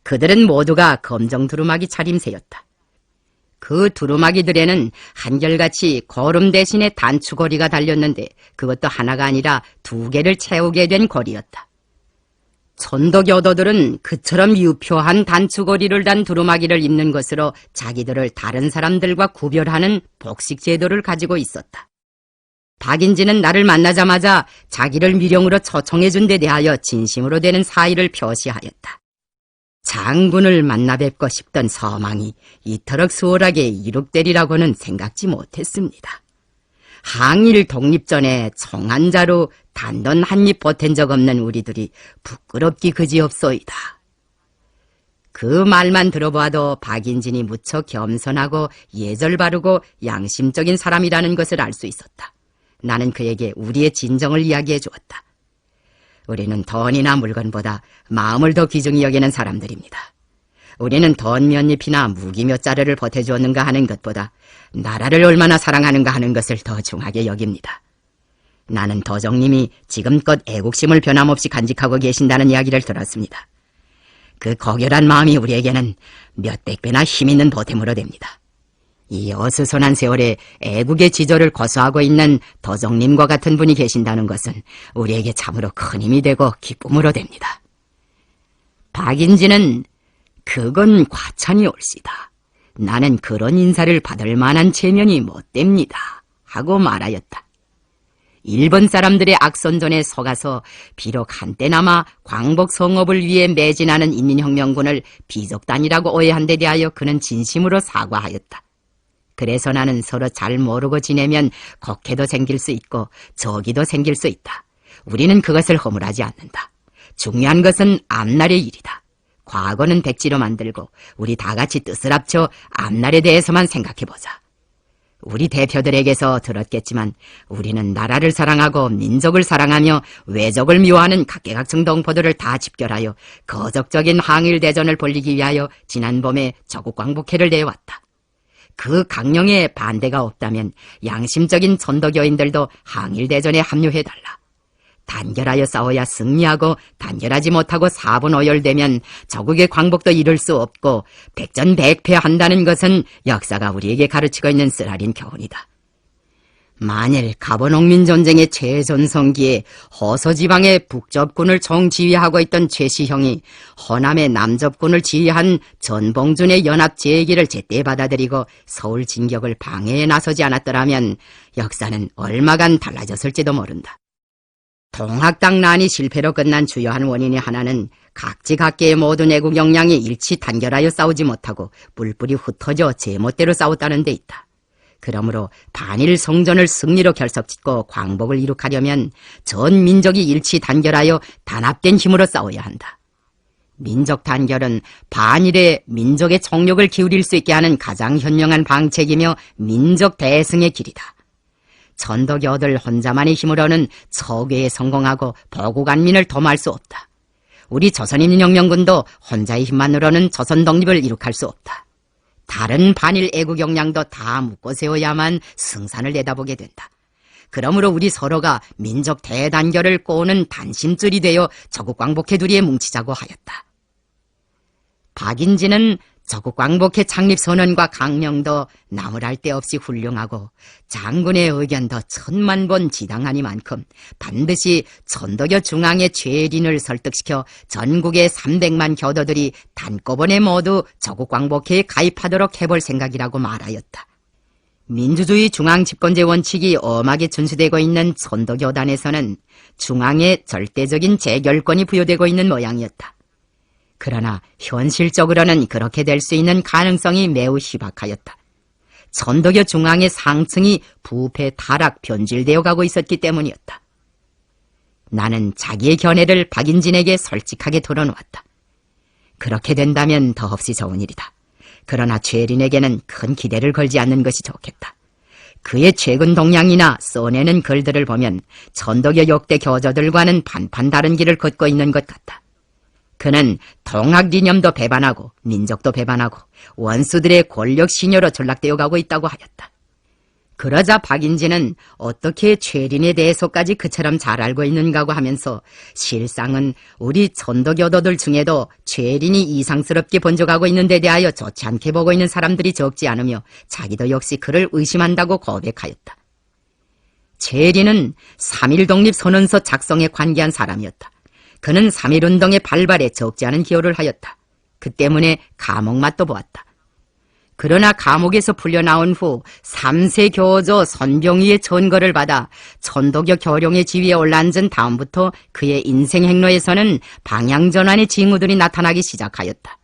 그들은 모두가 검정 두루마기 차림새였다. 그 두루마기들에는 한결같이 거름 대신에 단추고리가 달렸는데 그것도 하나가 아니라 2개를 채우게 된 고리였다. 전덕여도들은 그처럼 유표한 단추고리를 단 두루마기를 입는 것으로 자기들을 다른 사람들과 구별하는 복식 제도를 가지고 있었다. 박인진은 나를 만나자마자 자기를 밀영으로 초청해준 데 대하여 진심으로 되는 사의를 표시하였다. 장군을 만나 뵙고 싶던 서망이 이토록 수월하게 이룩되리라고는 생각지 못했습니다. 항일 독립전에 총한자로 단돈 한 입 보탠 적 없는 우리들이 부끄럽기 그지없소이다. 그 말만 들어봐도 박인진이 무척 겸손하고 예절 바르고 양심적인 사람이라는 것을 알 수 있었다. 나는 그에게 우리의 진정을 이야기해 주었다. 우리는 돈이나 물건보다 마음을 더 귀중히 여기는 사람들입니다. 우리는 돈 몇 잎이나 무기 몇 자루를 보태주었는가 하는 것보다 나라를 얼마나 사랑하는가 하는 것을 더 중하게 여깁니다. 나는 도정님이 지금껏 애국심을 변함없이 간직하고 계신다는 이야기를 들었습니다. 그 고결한 마음이 우리에게는 몇백 배나 힘있는 보탬으로 됩니다. 이 어수선한 세월에 애국의 지조를 고수하고 있는 도정님과 같은 분이 계신다는 것은 우리에게 참으로 큰 힘이 되고 기쁨으로 됩니다. 박인진은 그건 과찬이 옳시다. 나는 그런 인사를 받을 만한 체면이 못 됩니다. 하고 말하였다. 일본 사람들의 악선전에 속아서 비록 한때나마 광복 성업을 위해 매진하는 인민혁명군을 비적단이라고 오해한 데 대하여 그는 진심으로 사과하였다. 그래서 나는 서로 잘 모르고 지내면 곡해도 생길 수 있고 적이도 생길 수 있다. 우리는 그것을 허물하지 않는다. 중요한 것은 앞날의 일이다. 과거는 백지로 만들고 우리 다 같이 뜻을 합쳐 앞날에 대해서만 생각해보자. 우리 대표들에게서 들었겠지만 우리는 나라를 사랑하고 민족을 사랑하며 외적을 미워하는 각계각층 동포들을 다 집결하여 거적적인 항일대전을 벌이기 위하여 지난 봄에 조국광복회를 내왔다. 그 강령에 반대가 없다면 양심적인 전도교인들도 항일대전에 합류해달라. 단결하여 싸워야 승리하고 단결하지 못하고 사분오열되면 조국의 광복도 이룰 수 없고 백전백패한다는 것은 역사가 우리에게 가르치고 있는 쓰라린 교훈이다. 만일 갑오농민전쟁의 최전성기에 허서지방의 북접군을 총지휘하고 있던 최시형이 호남의 남접군을 지휘한 전봉준의 연합제기를 제때 받아들이고 서울 진격을 방해에 나서지 않았더라면 역사는 얼마간 달라졌을지도 모른다. 동학당란이 실패로 끝난 주요한 원인의 하나는 각지각계의 모든 애국 역량이 일치 단결하여 싸우지 못하고 뿔뿔이 흩어져 제멋대로 싸웠다는 데 있다. 그러므로 반일 성전을 승리로 결석짓고 광복을 이룩하려면 전 민족이 일치 단결하여 단합된 힘으로 싸워야 한다. 민족 단결은 반일에 민족의 총력을 기울일 수 있게 하는 가장 현명한 방책이며 민족 대승의 길이다. 전덕여들 혼자만의 힘으로는 서괴에 성공하고 보국안민을 도모할 수 없다. 우리 조선인민혁명군도 혼자의 힘만으로는 조선 독립을 이룩할 수 없다. 다른 반일 애국 역량도 다 묶어 세워야만 승산을 내다보게 된다. 그러므로 우리 서로가 민족 대단결을 꼬는 단심줄이 되어 조국광복회 두리에 뭉치자고 하였다. 박인진은 조국광복회 창립 선언과 강령도 나무랄 데 없이 훌륭하고 장군의 의견도 1000만 번 지당하니만큼 반드시 전덕여 중앙의 최린을 설득시켜 전국의 300만 교도들이 단꺼번에 모두 조국광복회에 가입하도록 해볼 생각이라고 말하였다. 민주주의 중앙집권제 원칙이 엄하게 준수되고 있는 전도교단에서는 중앙에 절대적인 재결권이 부여되고 있는 모양이었다. 그러나 현실적으로는 그렇게 될 수 있는 가능성이 매우 희박하였다. 천덕여 중앙의 상층이 부패, 타락, 변질되어 가고 있었기 때문이었다. 나는 자기의 견해를 박인진에게 솔직하게 털어놓았다. 그렇게 된다면 더없이 좋은 일이다. 그러나 죄린에게는 큰 기대를 걸지 않는 것이 좋겠다. 그의 최근 동향이나 써내는 글들을 보면 천덕여 역대 교조들과는 반판 다른 길을 걷고 있는 것 같다. 그는 통학이념도 배반하고 민족도 배반하고 원수들의 권력 신여로 전락되어 가고 있다고 하였다. 그러자 박인진은 어떻게 죄린에 대해서까지 그처럼 잘 알고 있는가고 하면서 실상은 우리 천덕여도들 중에도 죄린이 이상스럽게 번져가고 있는 데 대하여 좋지 않게 보고 있는 사람들이 적지 않으며 자기도 역시 그를 의심한다고 고백하였다. 죄린은 3.1 독립선언서 작성에 관계한 사람이었다. 그는 3.1운동의 발발에 적지 않은 기여를 하였다. 그 때문에 감옥 맛도 보았다. 그러나 감옥에서 풀려나온 후 3세 교조 선병위의 전거를 받아 천덕여 교령의 지위에 올라앉은 다음부터 그의 인생 행로에서는 방향전환의 징후들이 나타나기 시작하였다.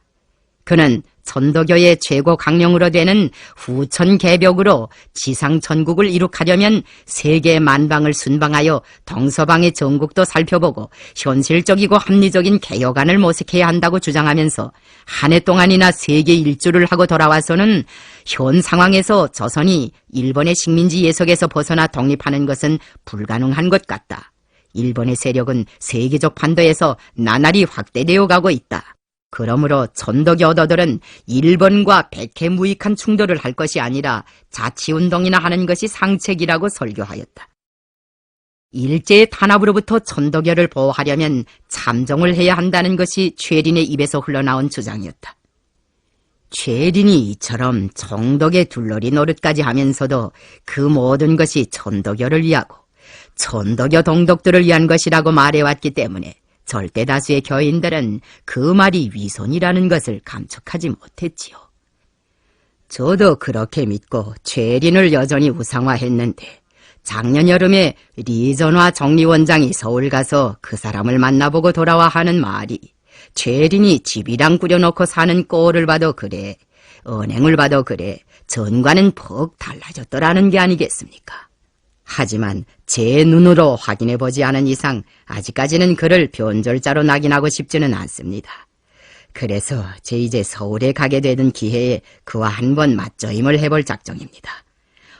그는 천덕여의 최고 강령으로 되는 후천 개벽으로 지상 전국을 이룩하려면 세계 만방을 순방하여 동서방의 전국도 살펴보고 현실적이고 합리적인 개혁안을 모색해야 한다고 주장하면서 한 해 동안이나 세계 일주를 하고 돌아와서는 현 상황에서 조선이 일본의 식민지 예속에서 벗어나 독립하는 것은 불가능한 것 같다. 일본의 세력은 세계적 판도에서 나날이 확대되어 가고 있다. 그러므로 천덕여도들은 일본과 백해무익한 충돌을 할 것이 아니라 자치운동이나 하는 것이 상책이라고 설교하였다. 일제의 탄압으로부터 천덕여를 보호하려면 참정을 해야 한다는 것이 죄린의 입에서 흘러나온 주장이었다. 죄린이 이처럼 정덕의 둘러리 노릇까지 하면서도 그 모든 것이 천덕여를 위하고 천덕여 동독들을 위한 것이라고 말해왔기 때문에 절대 다수의 교인들은 그 말이 위선이라는 것을 감축하지 못했지요. 저도 그렇게 믿고 죄린을 여전히 우상화했는데 작년 여름에 리전화 정리원장이 서울 가서 그 사람을 만나보고 돌아와 하는 말이 죄린이 집이랑 꾸려놓고 사는 꼴을 봐도 그래, 은행을 봐도 그래, 전과는 퍽 달라졌더라는 게 아니겠습니까? 하지만 제 눈으로 확인해보지 않은 이상 아직까지는 그를 변절자로 낙인하고 싶지는 않습니다. 그래서 제 이제 서울에 가게 되는 기회에 그와 한번 맞조임을 해볼 작정입니다.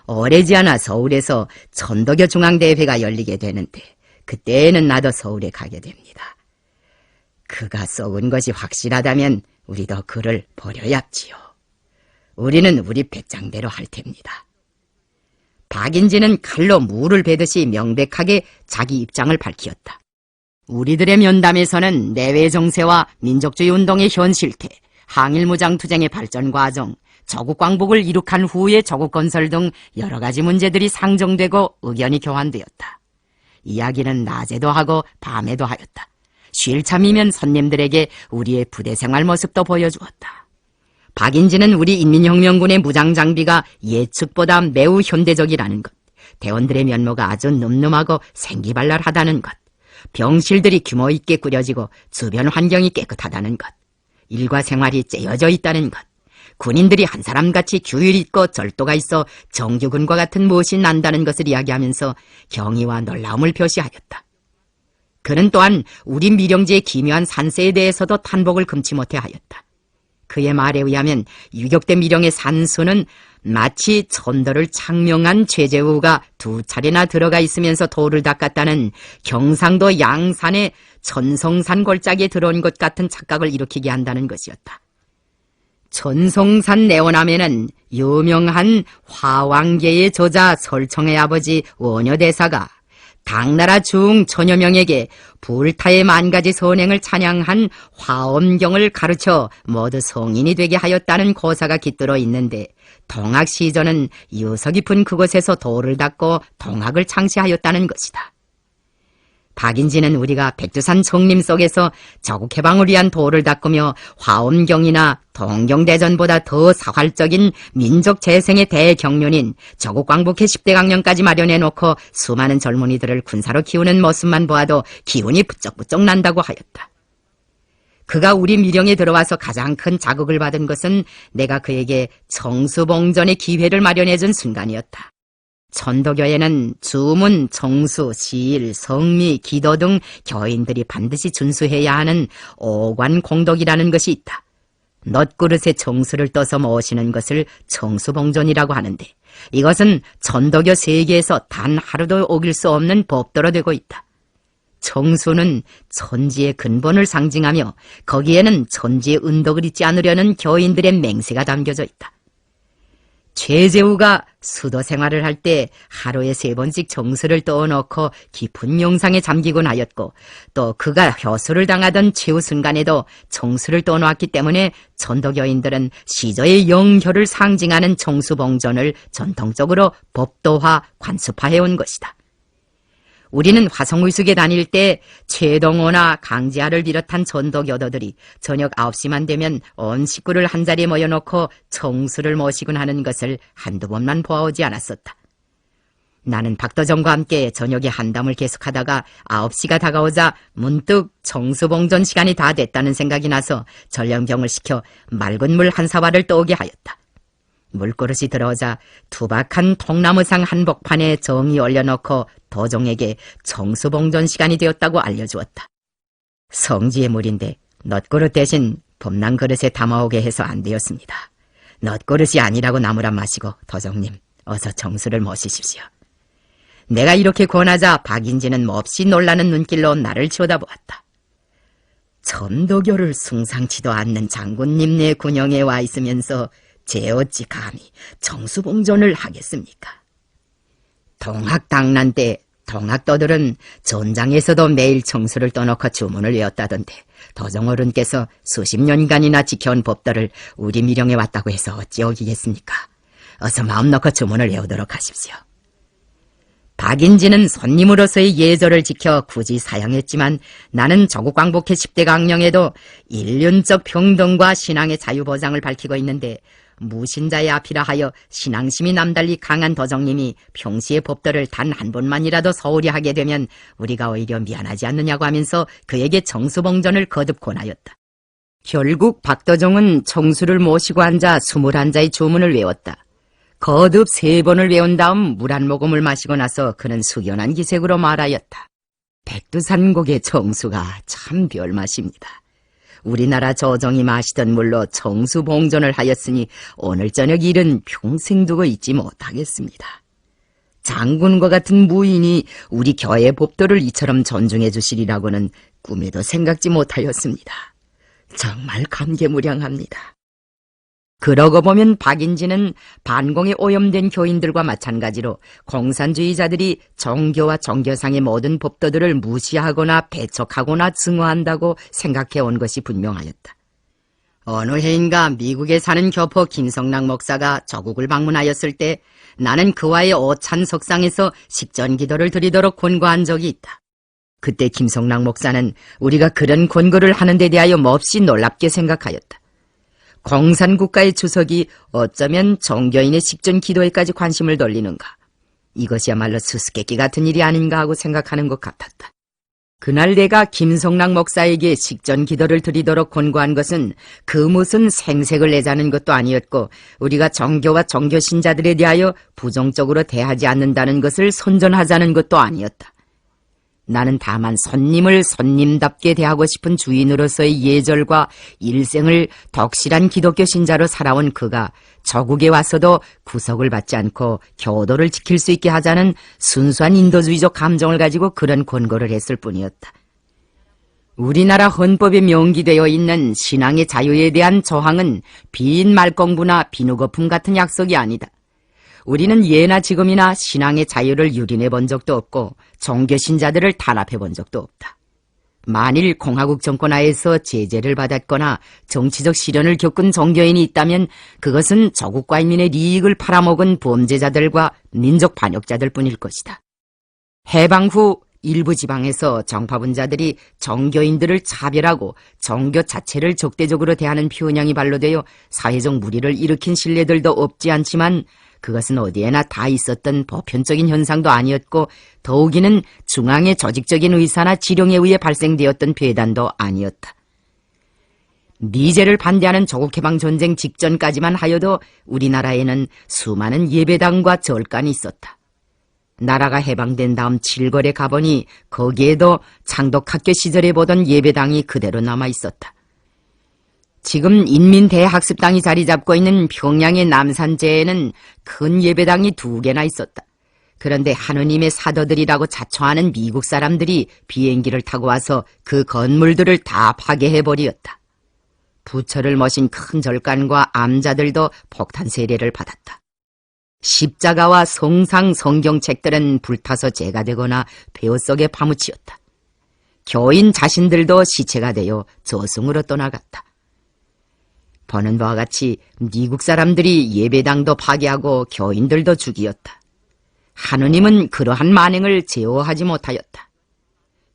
오래지 않아 서울에서 천덕여 중앙대회가 열리게 되는데 그때에는 나도 서울에 가게 됩니다. 그가 썩은 것이 확실하다면 우리도 그를 버려야지요. 우리는 우리 백장대로 할 테입니다. 박인진은 칼로 무를 베듯이 명백하게 자기 입장을 밝히었다. 우리들의 면담에서는 내외 정세와 민족주의 운동의 현실태, 항일무장투쟁의 발전 과정, 조국 광복을 이룩한 후의 조국 건설 등 여러 가지 문제들이 상정되고 의견이 교환되었다. 이야기는 낮에도 하고 밤에도 하였다. 쉴 참이면 손님들에게 우리의 부대 생활 모습도 보여주었다. 박인진은 우리 인민혁명군의 무장장비가 예측보다 매우 현대적이라는 것, 대원들의 면모가 아주 늠름하고 생기발랄하다는 것, 병실들이 규모 있게 꾸려지고 주변 환경이 깨끗하다는 것, 일과 생활이 째어져 있다는 것, 군인들이 한 사람같이 규율 있고 절도가 있어 정규군과 같은 무엇이 난다는 것을 이야기하면서 경의와 놀라움을 표시하였다. 그는 또한 우리 미령지의 기묘한 산세에 대해서도 탄복을 금치 못해 하였다. 그의 말에 의하면 유격대 미령의 산수는 마치 천도를 창명한 최재우가 2차례나 들어가 있으면서 돌을 닦았다는 경상도 양산의 천성산 골짜기에 들어온 것 같은 착각을 일으키게 한다는 것이었다. 천성산 내원함에는 유명한 화왕계의 저자 설청의 아버지 원효대사가 당나라 중 천여 명에게 불타의 만가지 선행을 찬양한 화엄경을 가르쳐 모두 성인이 되게 하였다는 고사가 깃들어 있는데 동학 시전은 유서 깊은 그곳에서 돌을 닦고 동학을 창시하였다는 것이다. 박인진은 우리가 백두산 정림 속에서 조국해방을 위한 돌을 닦으며 화엄경이나 동경대전보다 더 사활적인 민족 재생의 대경륜인 조국광복회 10대 강령까지 마련해놓고 수많은 젊은이들을 군사로 키우는 모습만 보아도 기운이 부쩍부쩍 난다고 하였다. 그가 우리 미령에 들어와서 가장 큰 자극을 받은 것은 내가 그에게 정수봉전의 기회를 마련해준 순간이었다. 천도교에는 주문, 정수, 시일, 성미, 기도 등 교인들이 반드시 준수해야 하는 오관공덕이라는 것이 있다. 넛그릇에 정수를 떠서 모시는 것을 정수봉전이라고 하는데 이것은 천도교 세계에서 단 하루도 어길 수 없는 법도로 되고 있다. 정수는 천지의 근본을 상징하며 거기에는 천지의 은덕을 잊지 않으려는 교인들의 맹세가 담겨져 있다. 최재우가 수도 생활을 할 때 하루에 3번씩 정수를 떠놓고 깊은 명상에 잠기곤 하였고 또 그가 효수를 당하던 최후 순간에도 정수를 떠놓았기 때문에 천도교인들은 시조의 영효를 상징하는 정수봉전을 전통적으로 법도화, 관습화해온 것이다. 우리는 화성의숙에 다닐 때 최동호나 강지하를 비롯한 전도교도들이 저녁 9시만 되면 온 식구를 한자리에 모여놓고 정수를 모시곤 하는 것을 한두 번만 보아오지 않았었다. 나는 박도정과 함께 저녁에 한담을 계속하다가 9시가 다가오자 문득 정수봉전 시간이 다 됐다는 생각이 나서 전령병을 시켜 맑은 물 한 사발을 떠오게 하였다. 물그릇이 들어오자 투박한 통나무상 한복판에 정이 올려놓고 도종에게 정수봉전 시간이 되었다고 알려주었다. 성지의 물인데 넛그릇 대신 범랑 그릇에 담아오게 해서 안 되었습니다. 넛그릇이 아니라고 나무라 마시고 도종님 어서 정수를 모시십시오. 내가 이렇게 권하자 박인지는 몹시 놀라는 눈길로 나를 쳐다보았다. 천도교를 숭상치도 않는 장군님 내 군영에 와 있으면서 제 어찌 감히 정수봉전을 하겠습니까? 동학당란 때 동학도들은 전장에서도 매일 정수를 떠놓고 주문을 외웠다던데 도정어른께서 수십 년간이나 지켜온 법도를 우리 미령에 왔다고 해서 어찌 어기겠습니까? 어서 마음 놓고 주문을 외우도록 하십시오. 박인지는 손님으로서의 예절을 지켜 굳이 사양했지만 나는 조국광복회 10대 강령에도 인륜적 평등과 신앙의 자유보장을 밝히고 있는데 무신자의 앞이라 하여 신앙심이 남달리 강한 도정님이 평시의 법도를 단 한 번만이라도 소홀히 하게 되면 우리가 오히려 미안하지 않느냐고 하면서 그에게 정수봉전을 거듭 권하였다. 결국 박도정은 정수를 모시고 앉아 21자의 주문을 외웠다. 거듭 3번을 외운 다음 물 한 모금을 마시고 나서 그는 숙연한 기색으로 말하였다. 백두산곡의 정수가 참 별맛입니다. 우리나라 조정이 마시던 물로 정수봉전을 하였으니 오늘 저녁 일은 평생 두고 잊지 못하겠습니다. 장군과 같은 무인이 우리 교회 법도를 이처럼 존중해 주시리라고는 꿈에도 생각지 못하였습니다. 정말 감개무량합니다. 그러고 보면 박인지는 반공에 오염된 교인들과 마찬가지로 공산주의자들이 종교와 종교상의 모든 법도들을 무시하거나 배척하거나 증오한다고 생각해온 것이 분명하였다. 어느 해인가 미국에 사는 교포 김성락 목사가 조국을 방문하였을 때 나는 그와의 오찬 석상에서 식전기도를 드리도록 권고한 적이 있다. 그때 김성락 목사는 우리가 그런 권고를 하는 데 대하여 몹시 놀랍게 생각하였다. 공산국가의 주석이 어쩌면 종교인의 식전 기도에까지 관심을 돌리는가? 이것이야말로 수수께끼 같은 일이 아닌가 하고 생각하는 것 같았다. 그날 내가 김성락 목사에게 식전 기도를 드리도록 권고한 것은 그 무슨 생색을 내자는 것도 아니었고 우리가 종교와 종교 신자들에 대하여 부정적으로 대하지 않는다는 것을 선전하자는 것도 아니었다. 나는 다만 손님을 손님답게 대하고 싶은 주인으로서의 예절과 일생을 덕실한 기독교 신자로 살아온 그가 저국에 와서도 구속을 받지 않고 교도를 지킬 수 있게 하자는 순수한 인도주의적 감정을 가지고 그런 권고를 했을 뿐이었다. 우리나라 헌법에 명기되어 있는 신앙의 자유에 대한 저항은 빈 말공부나 비누거품 같은 약속이 아니다. 우리는 예나 지금이나 신앙의 자유를 유린해 본 적도 없고 종교 신자들을 탄압해 본 적도 없다. 만일 공화국 정권 하에서 제재를 받았거나 정치적 시련을 겪은 종교인이 있다면 그것은 조국과 인민의 리익을 팔아먹은 범죄자들과 민족 반역자들 뿐일 것이다. 해방 후 일부 지방에서 정파분자들이 종교인들을 차별하고 종교 자체를 적대적으로 대하는 표현형이 반로되어 사회적 물의를 일으킨 신뢰들도 없지 않지만 그것은 어디에나 다 있었던 보편적인 현상도 아니었고 더욱이는 중앙의 조직적인 의사나 지령에 의해 발생되었던 배단도 아니었다. 미제를 반대하는 조국해방 전쟁 직전까지만 하여도 우리나라에는 수많은 예배당과 절간이 있었다. 나라가 해방된 다음 칠걸에 가보니 거기에도 창덕학교 시절에 보던 예배당이 그대로 남아 있었다. 지금 인민대학습당이 자리 잡고 있는 평양의 남산제에는 큰 예배당이 2개나 있었다. 그런데 하느님의 사도들이라고 자처하는 미국 사람들이 비행기를 타고 와서 그 건물들을 다 파괴해버리었다. 부처를 모신 큰 절간과 암자들도 폭탄 세례를 받았다. 십자가와 성상 성경책들은 불타서 재가 되거나 폐허 속에 파묻히었다. 교인 자신들도 시체가 되어 저승으로 떠나갔다. 보는 바와 같이 미국 사람들이 예배당도 파괴하고 교인들도 죽이었다. 하느님은 그러한 만행을 제어하지 못하였다.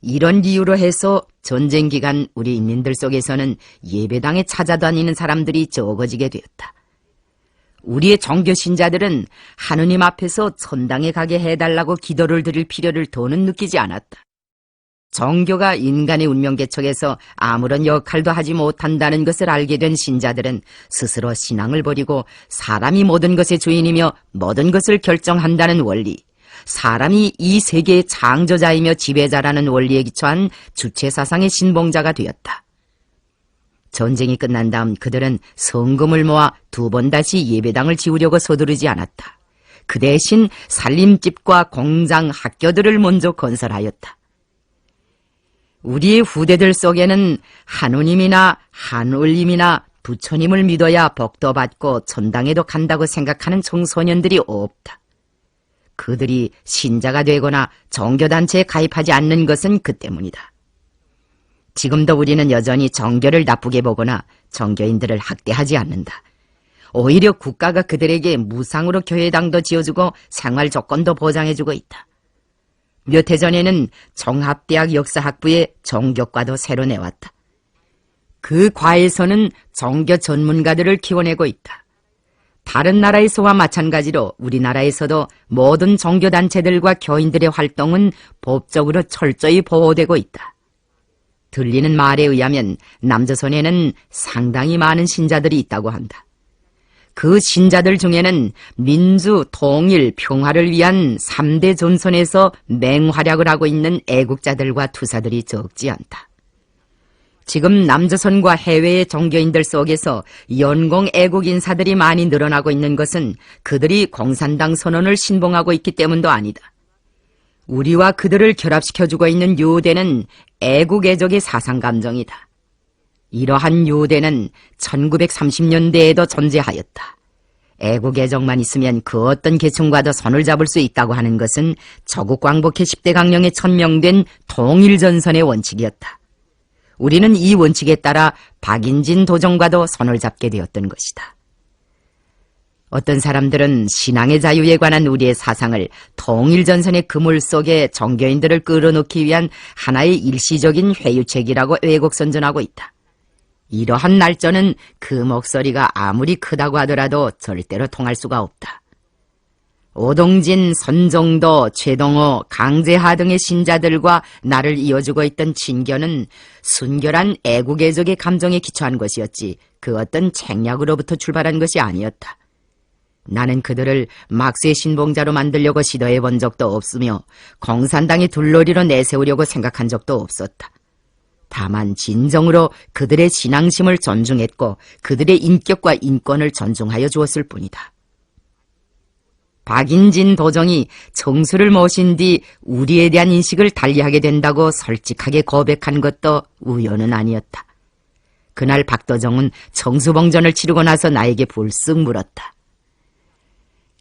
이런 이유로 해서 전쟁 기간 우리 인민들 속에서는 예배당에 찾아다니는 사람들이 적어지게 되었다. 우리의 종교 신자들은 하느님 앞에서 천당에 가게 해달라고 기도를 드릴 필요를 더는 느끼지 않았다. 종교가 인간의 운명 개척에서 아무런 역할도 하지 못한다는 것을 알게 된 신자들은 스스로 신앙을 버리고 사람이 모든 것의 주인이며 모든 것을 결정한다는 원리, 사람이 이 세계의 창조자이며 지배자라는 원리에 기초한 주체사상의 신봉자가 되었다. 전쟁이 끝난 다음 그들은 성금을 모아 2번 다시 예배당을 지으려고 서두르지 않았다. 그 대신 살림집과 공장, 학교들을 먼저 건설하였다. 우리의 후대들 속에는 하느님이나 한올림이나 부처님을 믿어야 복도 받고 천당에도 간다고 생각하는 청소년들이 없다. 그들이 신자가 되거나 종교단체에 가입하지 않는 것은 그 때문이다. 지금도 우리는 여전히 종교를 나쁘게 보거나 종교인들을 학대하지 않는다. 오히려 국가가 그들에게 무상으로 교회당도 지어주고 생활 조건도 보장해주고 있다. 몇 해 전에는 종합대학 역사학부에 종교과도 새로 내왔다. 그 과에서는 종교 전문가들을 키워내고 있다. 다른 나라에서와 마찬가지로 우리나라에서도 모든 종교단체들과 교인들의 활동은 법적으로 철저히 보호되고 있다. 들리는 말에 의하면 남조선에는 상당히 많은 신자들이 있다고 한다. 그 신자들 중에는 민주, 통일, 평화를 위한 3대 전선에서 맹활약을 하고 있는 애국자들과 투사들이 적지 않다. 지금 남조선과 해외의 종교인들 속에서 연공 애국 인사들이 많이 늘어나고 있는 것은 그들이 공산당 선언을 신봉하고 있기 때문도 아니다. 우리와 그들을 결합시켜주고 있는 유대는 애국 애족의 사상 감정이다. 이러한 유대는 1930년대에도 존재하였다. 애국 애정만 있으면 그 어떤 계층과도 손을 잡을 수 있다고 하는 것은 조국 광복회 10대 강령에 천명된 통일전선의 원칙이었다. 우리는 이 원칙에 따라 박인진 도정과도 손을 잡게 되었던 것이다. 어떤 사람들은 신앙의 자유에 관한 우리의 사상을 통일전선의 그물 속에 종교인들을 끌어넣기 위한 하나의 일시적인 회유책이라고 왜곡선전하고 있다. 이러한 날짜는 그 목소리가 아무리 크다고 하더라도 절대로 통할 수가 없다. 오동진, 선정도, 최동호, 강재하 등의 신자들과 나를 이어주고 있던 친교는 순결한 애국애적의 감정에 기초한 것이었지 그 어떤 책략으로부터 출발한 것이 아니었다. 나는 그들을 막스의 신봉자로 만들려고 시도해본 적도 없으며 공산당의 둘러리로 내세우려고 생각한 적도 없었다. 다만 진정으로 그들의 신앙심을 존중했고 그들의 인격과 인권을 존중하여 주었을 뿐이다. 박인진 도정이 정수를 모신 뒤 우리에 대한 인식을 달리하게 된다고 솔직하게 고백한 것도 우연은 아니었다. 그날 박도정은 정수봉전을 치르고 나서 나에게 불쑥 물었다.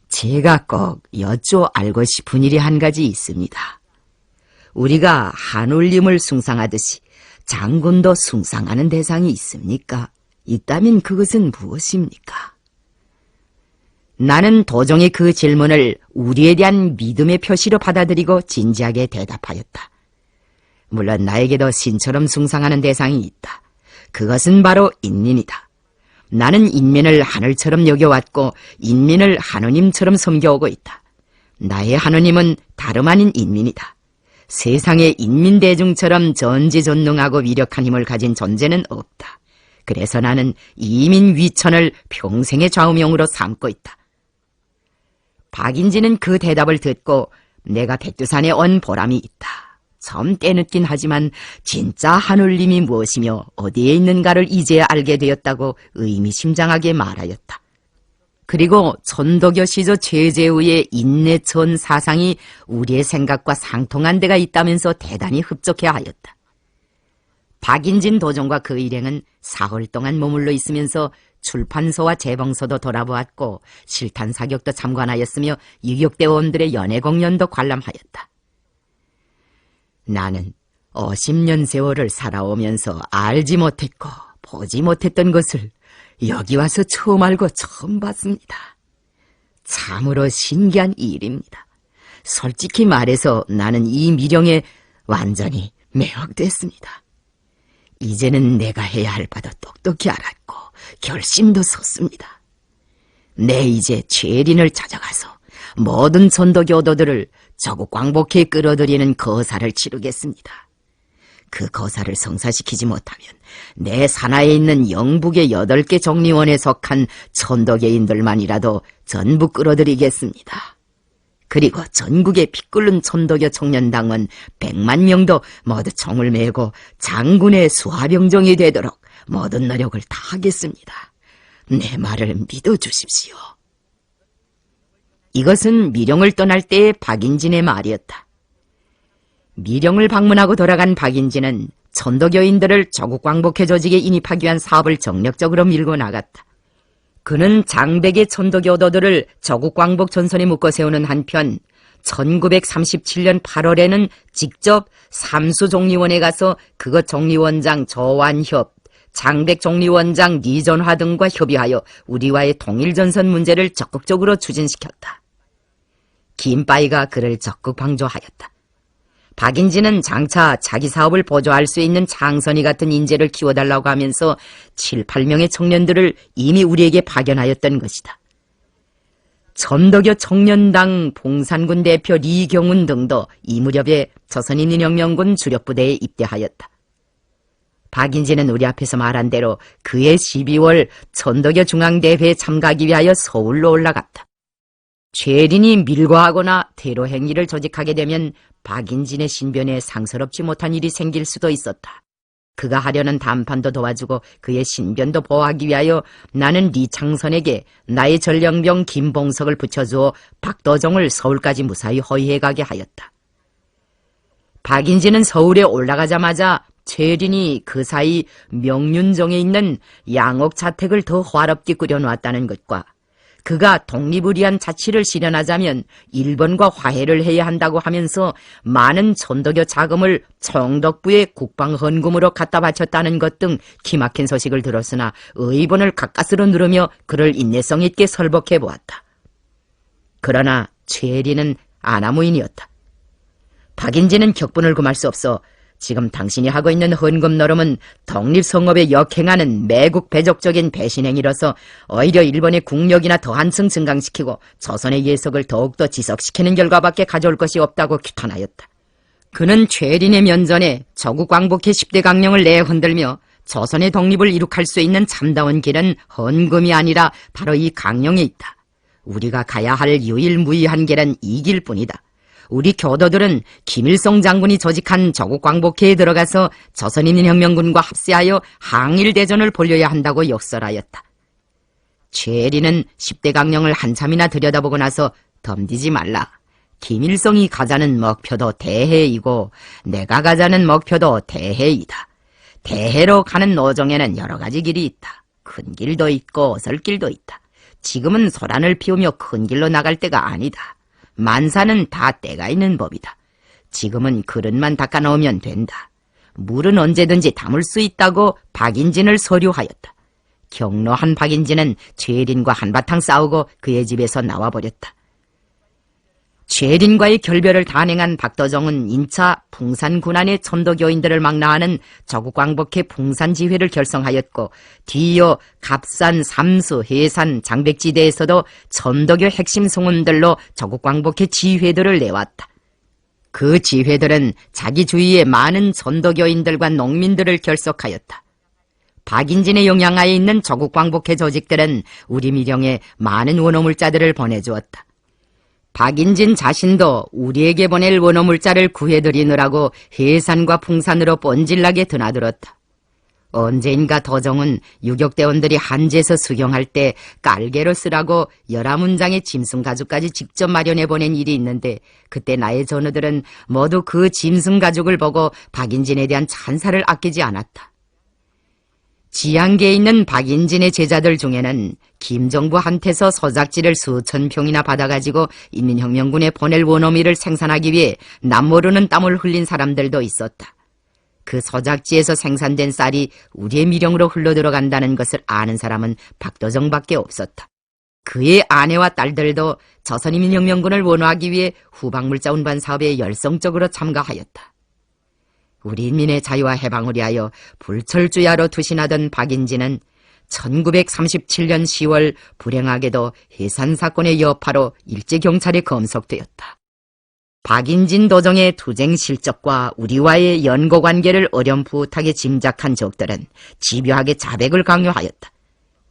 제가 꼭 여쭈어 알고 싶은 일이 한 가지 있습니다. 우리가 한울림을 숭상하듯이 장군도 숭상하는 대상이 있습니까? 있다면 그것은 무엇입니까? 나는 도정의 그 질문을 우리에 대한 믿음의 표시로 받아들이고 진지하게 대답하였다. 물론 나에게도 신처럼 숭상하는 대상이 있다. 그것은 바로 인민이다. 나는 인민을 하늘처럼 여겨왔고 인민을 하느님처럼 섬겨오고 있다. 나의 하느님은 다름 아닌 인민이다. 세상에 인민대중처럼 전지전능하고 위력한 힘을 가진 존재는 없다. 그래서 나는 이민 위천을 평생의 좌우명으로 삼고 있다. 박인지는 그 대답을 듣고 내가 백두산에 온 보람이 있다. 좀 때늦긴 하지만 진짜 하늘님이 무엇이며 어디에 있는가를 이제야 알게 되었다고 의미심장하게 말하였다. 그리고 전도교 시조 최재우의 인내천 사상이 우리의 생각과 상통한 데가 있다면서 대단히 흡족해하였다. 박인진 도정과 그 일행은 사흘 동안 머물러 있으면서 출판소와 재봉소도 돌아보았고 실탄 사격도 참관하였으며 유격대원들의 연애 공연도 관람하였다. 나는 50년 세월을 살아오면서 알지 못했고 보지 못했던 것을 여기 와서 처음 알고 처음 봤습니다. 참으로 신기한 일입니다. 솔직히 말해서 나는 이 미령에 완전히 매혹됐습니다. 이제는 내가 해야 할 바도 똑똑히 알았고 결심도 섰습니다. 내 이제 최린을 찾아가서 모든 전도교도들을 저국 광복회에 끌어들이는 거사를 치르겠습니다. 그 거사를 성사시키지 못하면 내 산하에 있는 영북의 8개 정리원에 속한 천도교인들만이라도 전부 끌어들이겠습니다. 그리고 전국의 피 끓는 천도교 청년당원 100만 명도 모두 총을 메고 장군의 수하병정이 되도록 모든 노력을 다하겠습니다. 내 말을 믿어주십시오. 이것은 미령을 떠날 때의 박인진의 말이었다. 미령을 방문하고 돌아간 박인진은 천도교인들을 조국광복회 조직에 인입하기 위한 사업을 정력적으로 밀고 나갔다. 그는 장백의 천도교도들을 조국광복 전선에 묶어 세우는 한편 1937년 8월에는 직접 삼수종리원에 가서 그것 종리원장 조완협, 장백 종리원장 리전화 등과 협의하여 우리와의 통일전선 문제를 적극적으로 추진시켰다. 김빠이가 그를 적극 방조하였다. 박인진은 장차 자기 사업을 보조할 수 있는 장선이 같은 인재를 키워달라고 하면서 7, 8명의 청년들을 이미 우리에게 파견하였던 것이다. 전도교 청년당 봉산군 대표 리경훈 등도 이 무렵에 조선인민혁명군 주력부대에 입대하였다. 박인진은 우리 앞에서 말한 대로 그해 12월 전도교 중앙대회에 참가하기 위하여 서울로 올라갔다. 최린이 밀고하거나 테러 행위를 조직하게 되면 박인진의 신변에 상스럽지 못한 일이 생길 수도 있었다. 그가 하려는 담판도 도와주고 그의 신변도 보호하기 위하여 나는 리창선에게 나의 전령병 김봉석을 붙여주어 박도종을 서울까지 무사히 호위해가게 하였다. 박인진은 서울에 올라가자마자 최린이 그 사이 명륜정에 있는 양옥 자택을 더 화롭게 꾸려놓았다는 것과 그가 독립을 위한 자치를 실현하자면 일본과 화해를 해야 한다고 하면서 많은 천도교 자금을 총독부의 국방헌금으로 갖다 바쳤다는 것 등 기막힌 소식을 들었으나 의본을 가까스로 누르며 그를 인내성 있게 설복해 보았다. 그러나 최리는 아나무인이었다. 박인진은 격분을 금할 수 없어 지금 당신이 하고 있는 헌금 노름은 독립성업에 역행하는 매국 배족적인 배신행위로서 오히려 일본의 국력이나 더 한층 증강시키고 조선의 예속을 더욱더 지속시키는 결과밖에 가져올 것이 없다고 규탄하였다. 그는 최린의 면전에 조국광복회 10대 강령을 내흔들며 조선의 독립을 이룩할 수 있는 참다운 길은 헌금이 아니라 바로 이 강령에 있다. 우리가 가야 할 유일무이한 길은 이 길뿐이다. 우리 교도들은 김일성 장군이 조직한 조국광복회에 들어가서 조선인민혁명군과 합세하여 항일대전을 벌여야 한다고 역설하였다. 최리는 10대 강령을 한참이나 들여다보고 나서 덤비지 말라. 김일성이 가자는 목표도 대해이고 내가 가자는 목표도 대해이다. 대해로 가는 노정에는 여러 가지 길이 있다. 큰 길도 있고 어설길도 있다. 지금은 소란을 피우며 큰 길로 나갈 때가 아니다. 만사는 다 때가 있는 법이다. 지금은 그릇만 닦아 놓으면 된다. 물은 언제든지 담을 수 있다고 박인진을 서류하였다. 경로한 박인진은 최린과 한바탕 싸우고 그의 집에서 나와버렸다. 최린과의 결별을 단행한 박도종은 인차 풍산군안의 천도교인들을 망라하는 조국광복회 풍산지회를 결성하였고 뒤이어 갑산, 삼수, 해산, 장백지대에서도 천도교 핵심 성운들로 조국광복회 지회들을 내왔다. 그 지회들은 자기 주위에 많은 천도교인들과 농민들을 결속하였다. 박인진의 영향하에 있는 조국 광복회 조직들은 우리 미령에 많은 원어물자들을 보내주었다. 박인진 자신도 우리에게 보낼 원어물자를 구해드리느라고 해산과 풍산으로 뻔질나게 드나들었다. 언제인가 도정은 유격대원들이 한지에서 수경할 때 깔개로 쓰라고 11문장의 짐승가죽까지 직접 마련해 보낸 일이 있는데, 그때 나의 전우들은 모두 그 짐승가죽을 보고 박인진에 대한 찬사를 아끼지 않았다. 지양계에 있는 박인진의 제자들 중에는 김정부한테서 서작지를 수천 평이나 받아가지고 인민혁명군에 보낼 원어미를 생산하기 위해 남모르는 땀을 흘린 사람들도 있었다. 그 서작지에서 생산된 쌀이 우리의 미령으로 흘러들어간다는 것을 아는 사람은 박도정밖에 없었다. 그의 아내와 딸들도 조선인민혁명군을 원호하기 위해 후방물자 운반 사업에 열성적으로 참가하였다. 우리 인민의 자유와 해방을 위하여 불철주야로 투신하던 박인진은 1937년 10월 불행하게도 해산사건의 여파로 일제경찰에 검속되었다. 박인진 도정의 투쟁 실적과 우리와의 연고관계를 어렴풋하게 짐작한 적들은 집요하게 자백을 강요하였다.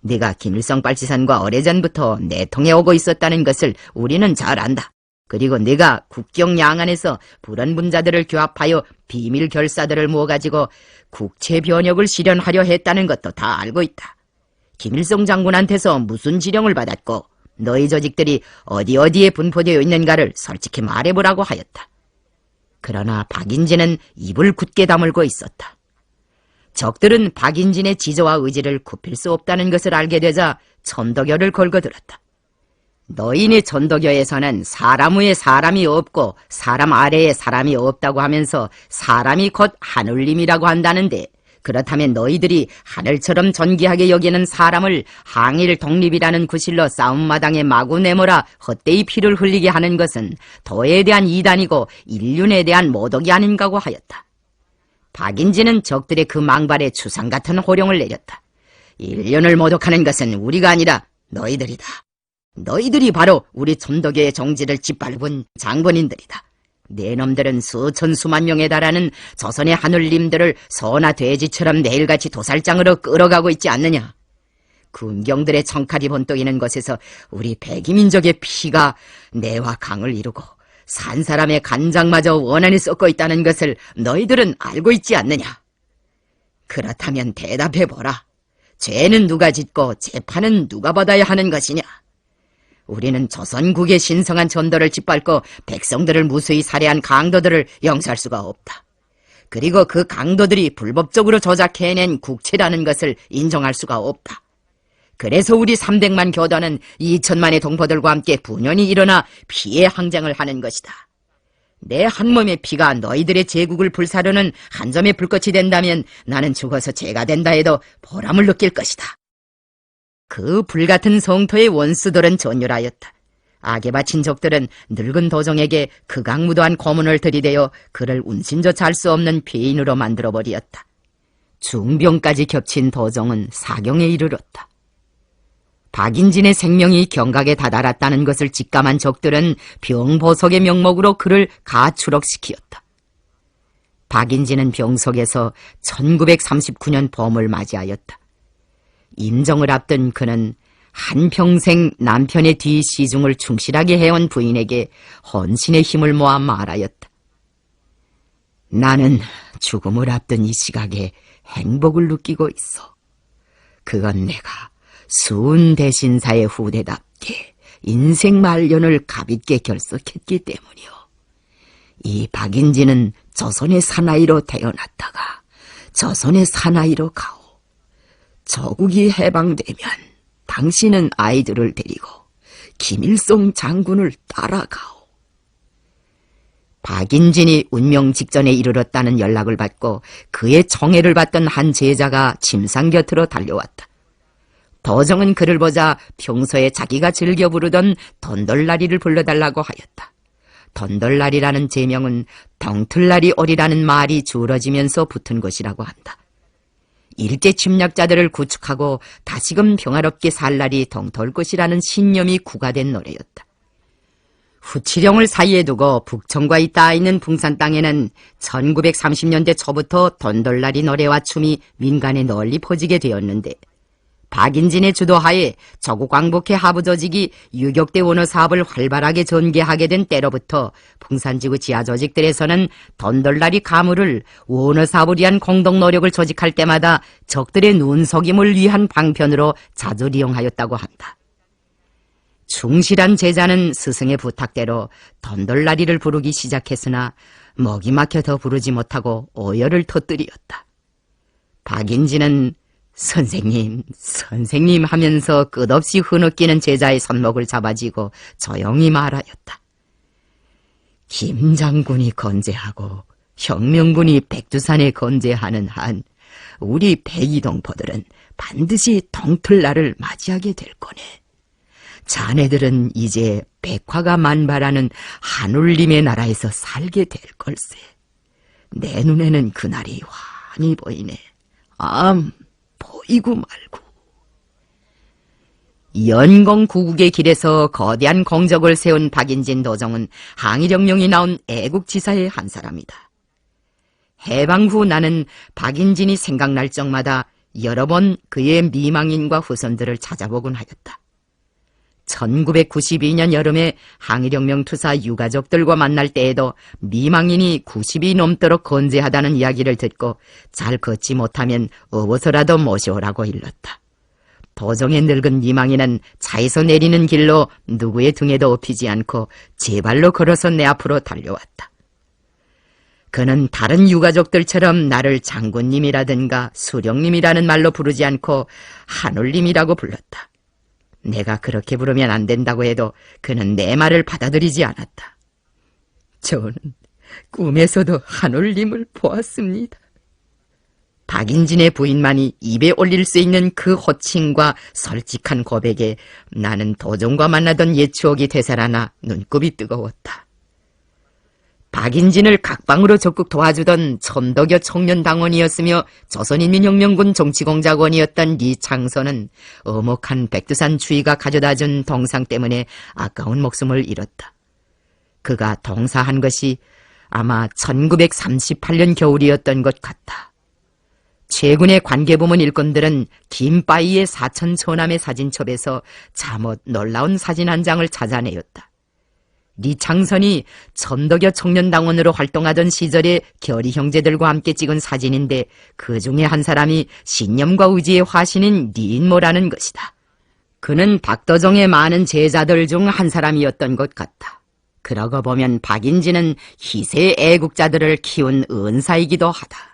네가 김일성 빨치산과 오래전부터 내통해 오고 있었다는 것을 우리는 잘 안다. 그리고 네가 국경 양안에서 불원분자들을 규합하여 비밀 결사들을 모아가지고 국채 변혁을 실현하려 했다는 것도 다 알고 있다. 김일성 장군한테서 무슨 지령을 받았고 너희 조직들이 어디에 분포되어 있는가를 솔직히 말해보라고 하였다. 그러나 박인진은 입을 굳게 다물고 있었다. 적들은 박인진의 지조와 의지를 굽힐 수 없다는 것을 알게 되자 천도교를 걸거들었다. 너희네 천도교에서는 사람 위에 사람이 없고 사람 아래에 사람이 없다고 하면서 사람이 곧 하늘님이라고 한다는데, 그렇다면 너희들이 하늘처럼 존귀하게 여기는 사람을 항일 독립이라는 구실로 싸움마당에 마구 내몰아 헛되이 피를 흘리게 하는 것은 도에 대한 이단이고 인륜에 대한 모독이 아닌가고 하였다. 박인진은 적들의 그 망발에 추상 같은 호령을 내렸다. 인륜을 모독하는 것은 우리가 아니라 너희들이다. 너희들이 바로 우리 천도교의 정지를 짓밟은 장본인들이다. 네 놈들은 수천 수만 명에 달하는 조선의 하늘님들을 소나 돼지처럼 매일같이 도살장으로 끌어가고 있지 않느냐. 군경들의 청칼이 번뜩이는 곳에서 우리 백이민족의 피가 내와 강을 이루고 산 사람의 간장마저 원한이 쏟고 있다는 것을 너희들은 알고 있지 않느냐. 그렇다면 대답해보라. 죄는 누가 짓고 재판은 누가 받아야 하는 것이냐. 우리는 조선국의 신성한 전도를 짓밟고 백성들을 무수히 살해한 강도들을 용서할 수가 없다. 그리고 그 강도들이 불법적으로 조작해낸 국채라는 것을 인정할 수가 없다. 그래서 우리 300만 교도는 2천만의 동포들과 함께 분연히 일어나 피해 항쟁을 하는 것이다. 내 한 몸의 피가 너희들의 제국을 불사르는 한 점의 불꽃이 된다면 나는 죽어서 죄가 된다 해도 보람을 느낄 것이다. 그 불같은 성토의 원수들은 전율하였다. 악에 바친 적들은 늙은 도정에게 극악무도한 고문을 들이대어 그를 운신조차 할 수 없는 피인으로 만들어버리었다. 중병까지 겹친 도정은 사경에 이르렀다. 박인진의 생명이 경각에 다다랐다는 것을 직감한 적들은 병보석의 명목으로 그를 가추록시키었다. 박인진은 병석에서 1939년 봄을 맞이하였다. 임정을 앞둔 그는 한평생 남편의 뒤 시중을 충실하게 해온 부인에게 헌신의 힘을 모아 말하였다. 나는 죽음을 앞둔 이 시각에 행복을 느끼고 있어. 그건 내가 수은 대신사의 후대답게 인생 말년을 가볍게 결석했기 때문이요. 이 박인진은 조선의 사나이로 태어났다가 조선의 사나이로 가오. 조국이 해방되면 당신은 아이들을 데리고 김일성 장군을 따라가오. 박인진이 운명 직전에 이르렀다는 연락을 받고 그의 청해를 받던 한 제자가 침상 곁으로 달려왔다. 도정은 그를 보자 평소에 자기가 즐겨 부르던 던돌라리를 불러달라고 하였다. 던돌라리라는 제명은 덩틀라리 오리라는 말이 주어지면서 붙은 것이라고 한다. 일제 침략자들을 구축하고 다시금 평화롭게 살 날이 덩터올 것이라는 신념이 구가된 노래였다. 후치령을 사이에 두고 북천과 닿아 있는 풍산 땅에는 1930년대 초부터 돈돌라리 노래와 춤이 민간에 널리 퍼지게 되었는데, 박인진의 주도하에 저국 광복회 하부 조직이 유격대 원어 사업을 활발하게 전개하게 된 때로부터 풍산지구 지하 조직들에서는 돈돌라리 가물을 원어 사업을 위한 공동 노력을 조직할 때마다 적들의 눈속임을 위한 방편으로 자주 이용하였다고 한다. 충실한 제자는 스승의 부탁대로 돈돌라리를 부르기 시작했으나 먹이 막혀 더 부르지 못하고 오열을 터뜨리었다. 박인진은 선생님 하면서 끝없이 흐느끼는 제자의 손목을 잡아쥐고 조용히 말하였다. 김 장군이 건재하고 혁명군이 백두산에 건재하는 한 우리 백이동포들은 반드시 동틀날을 맞이하게 될 거네. 자네들은 이제 백화가 만발하는 한울림의 나라에서 살게 될 걸세. 내 눈에는 그날이 환히 보이네. 보이고 말고. 연공구국의 길에서 거대한 공적을 세운 박인진 도정은 항일혁명이 나온 애국지사의 한 사람이다. 해방 후 나는 박인진이 생각날 적마다 여러 번 그의 미망인과 후손들을 찾아보곤 하였다. 1992년 여름에 항일혁명 투사 유가족들과 만날 때에도 미망인이 90이 넘도록 건재하다는 이야기를 듣고 잘 걷지 못하면 어워서라도 모셔오라고 일렀다. 도정의 늙은 미망인은 차에서 내리는 길로 누구의 등에도 업히지 않고 제 발로 걸어서 내 앞으로 달려왔다. 그는 다른 유가족들처럼 나를 장군님이라든가 수령님이라는 말로 부르지 않고 한울님이라고 불렀다. 내가 그렇게 부르면 안 된다고 해도 그는 내 말을 받아들이지 않았다. 저는 꿈에서도 한울님을 보았습니다. 박인진의 부인만이 입에 올릴 수 있는 그 호칭과 솔직한 고백에 나는 도정과 만나던 옛 추억이 되살아나 눈곱이 뜨거웠다. 박인진을 각방으로 적극 도와주던 천덕여 청년당원이었으며 조선인민혁명군 정치공작원이었던 리창선은 엄혹한 백두산 추위가 가져다준 동상 때문에 아까운 목숨을 잃었다. 그가 동사한 것이 아마 1938년 겨울이었던 것 같다. 최근의 관계부문 일꾼들은 김바이의 사천 처남의 사진첩에서 잠옷 놀라운 사진 한 장을 찾아내었다. 리창선이 천덕여 청년당원으로 활동하던 시절에 결의 형제들과 함께 찍은 사진인데 그 중에 한 사람이 신념과 의지의 화신인 리인모라는 것이다. 그는 박도정의 많은 제자들 중 한 사람이었던 것 같다. 그러고 보면 박인진은 희세의 애국자들을 키운 은사이기도 하다.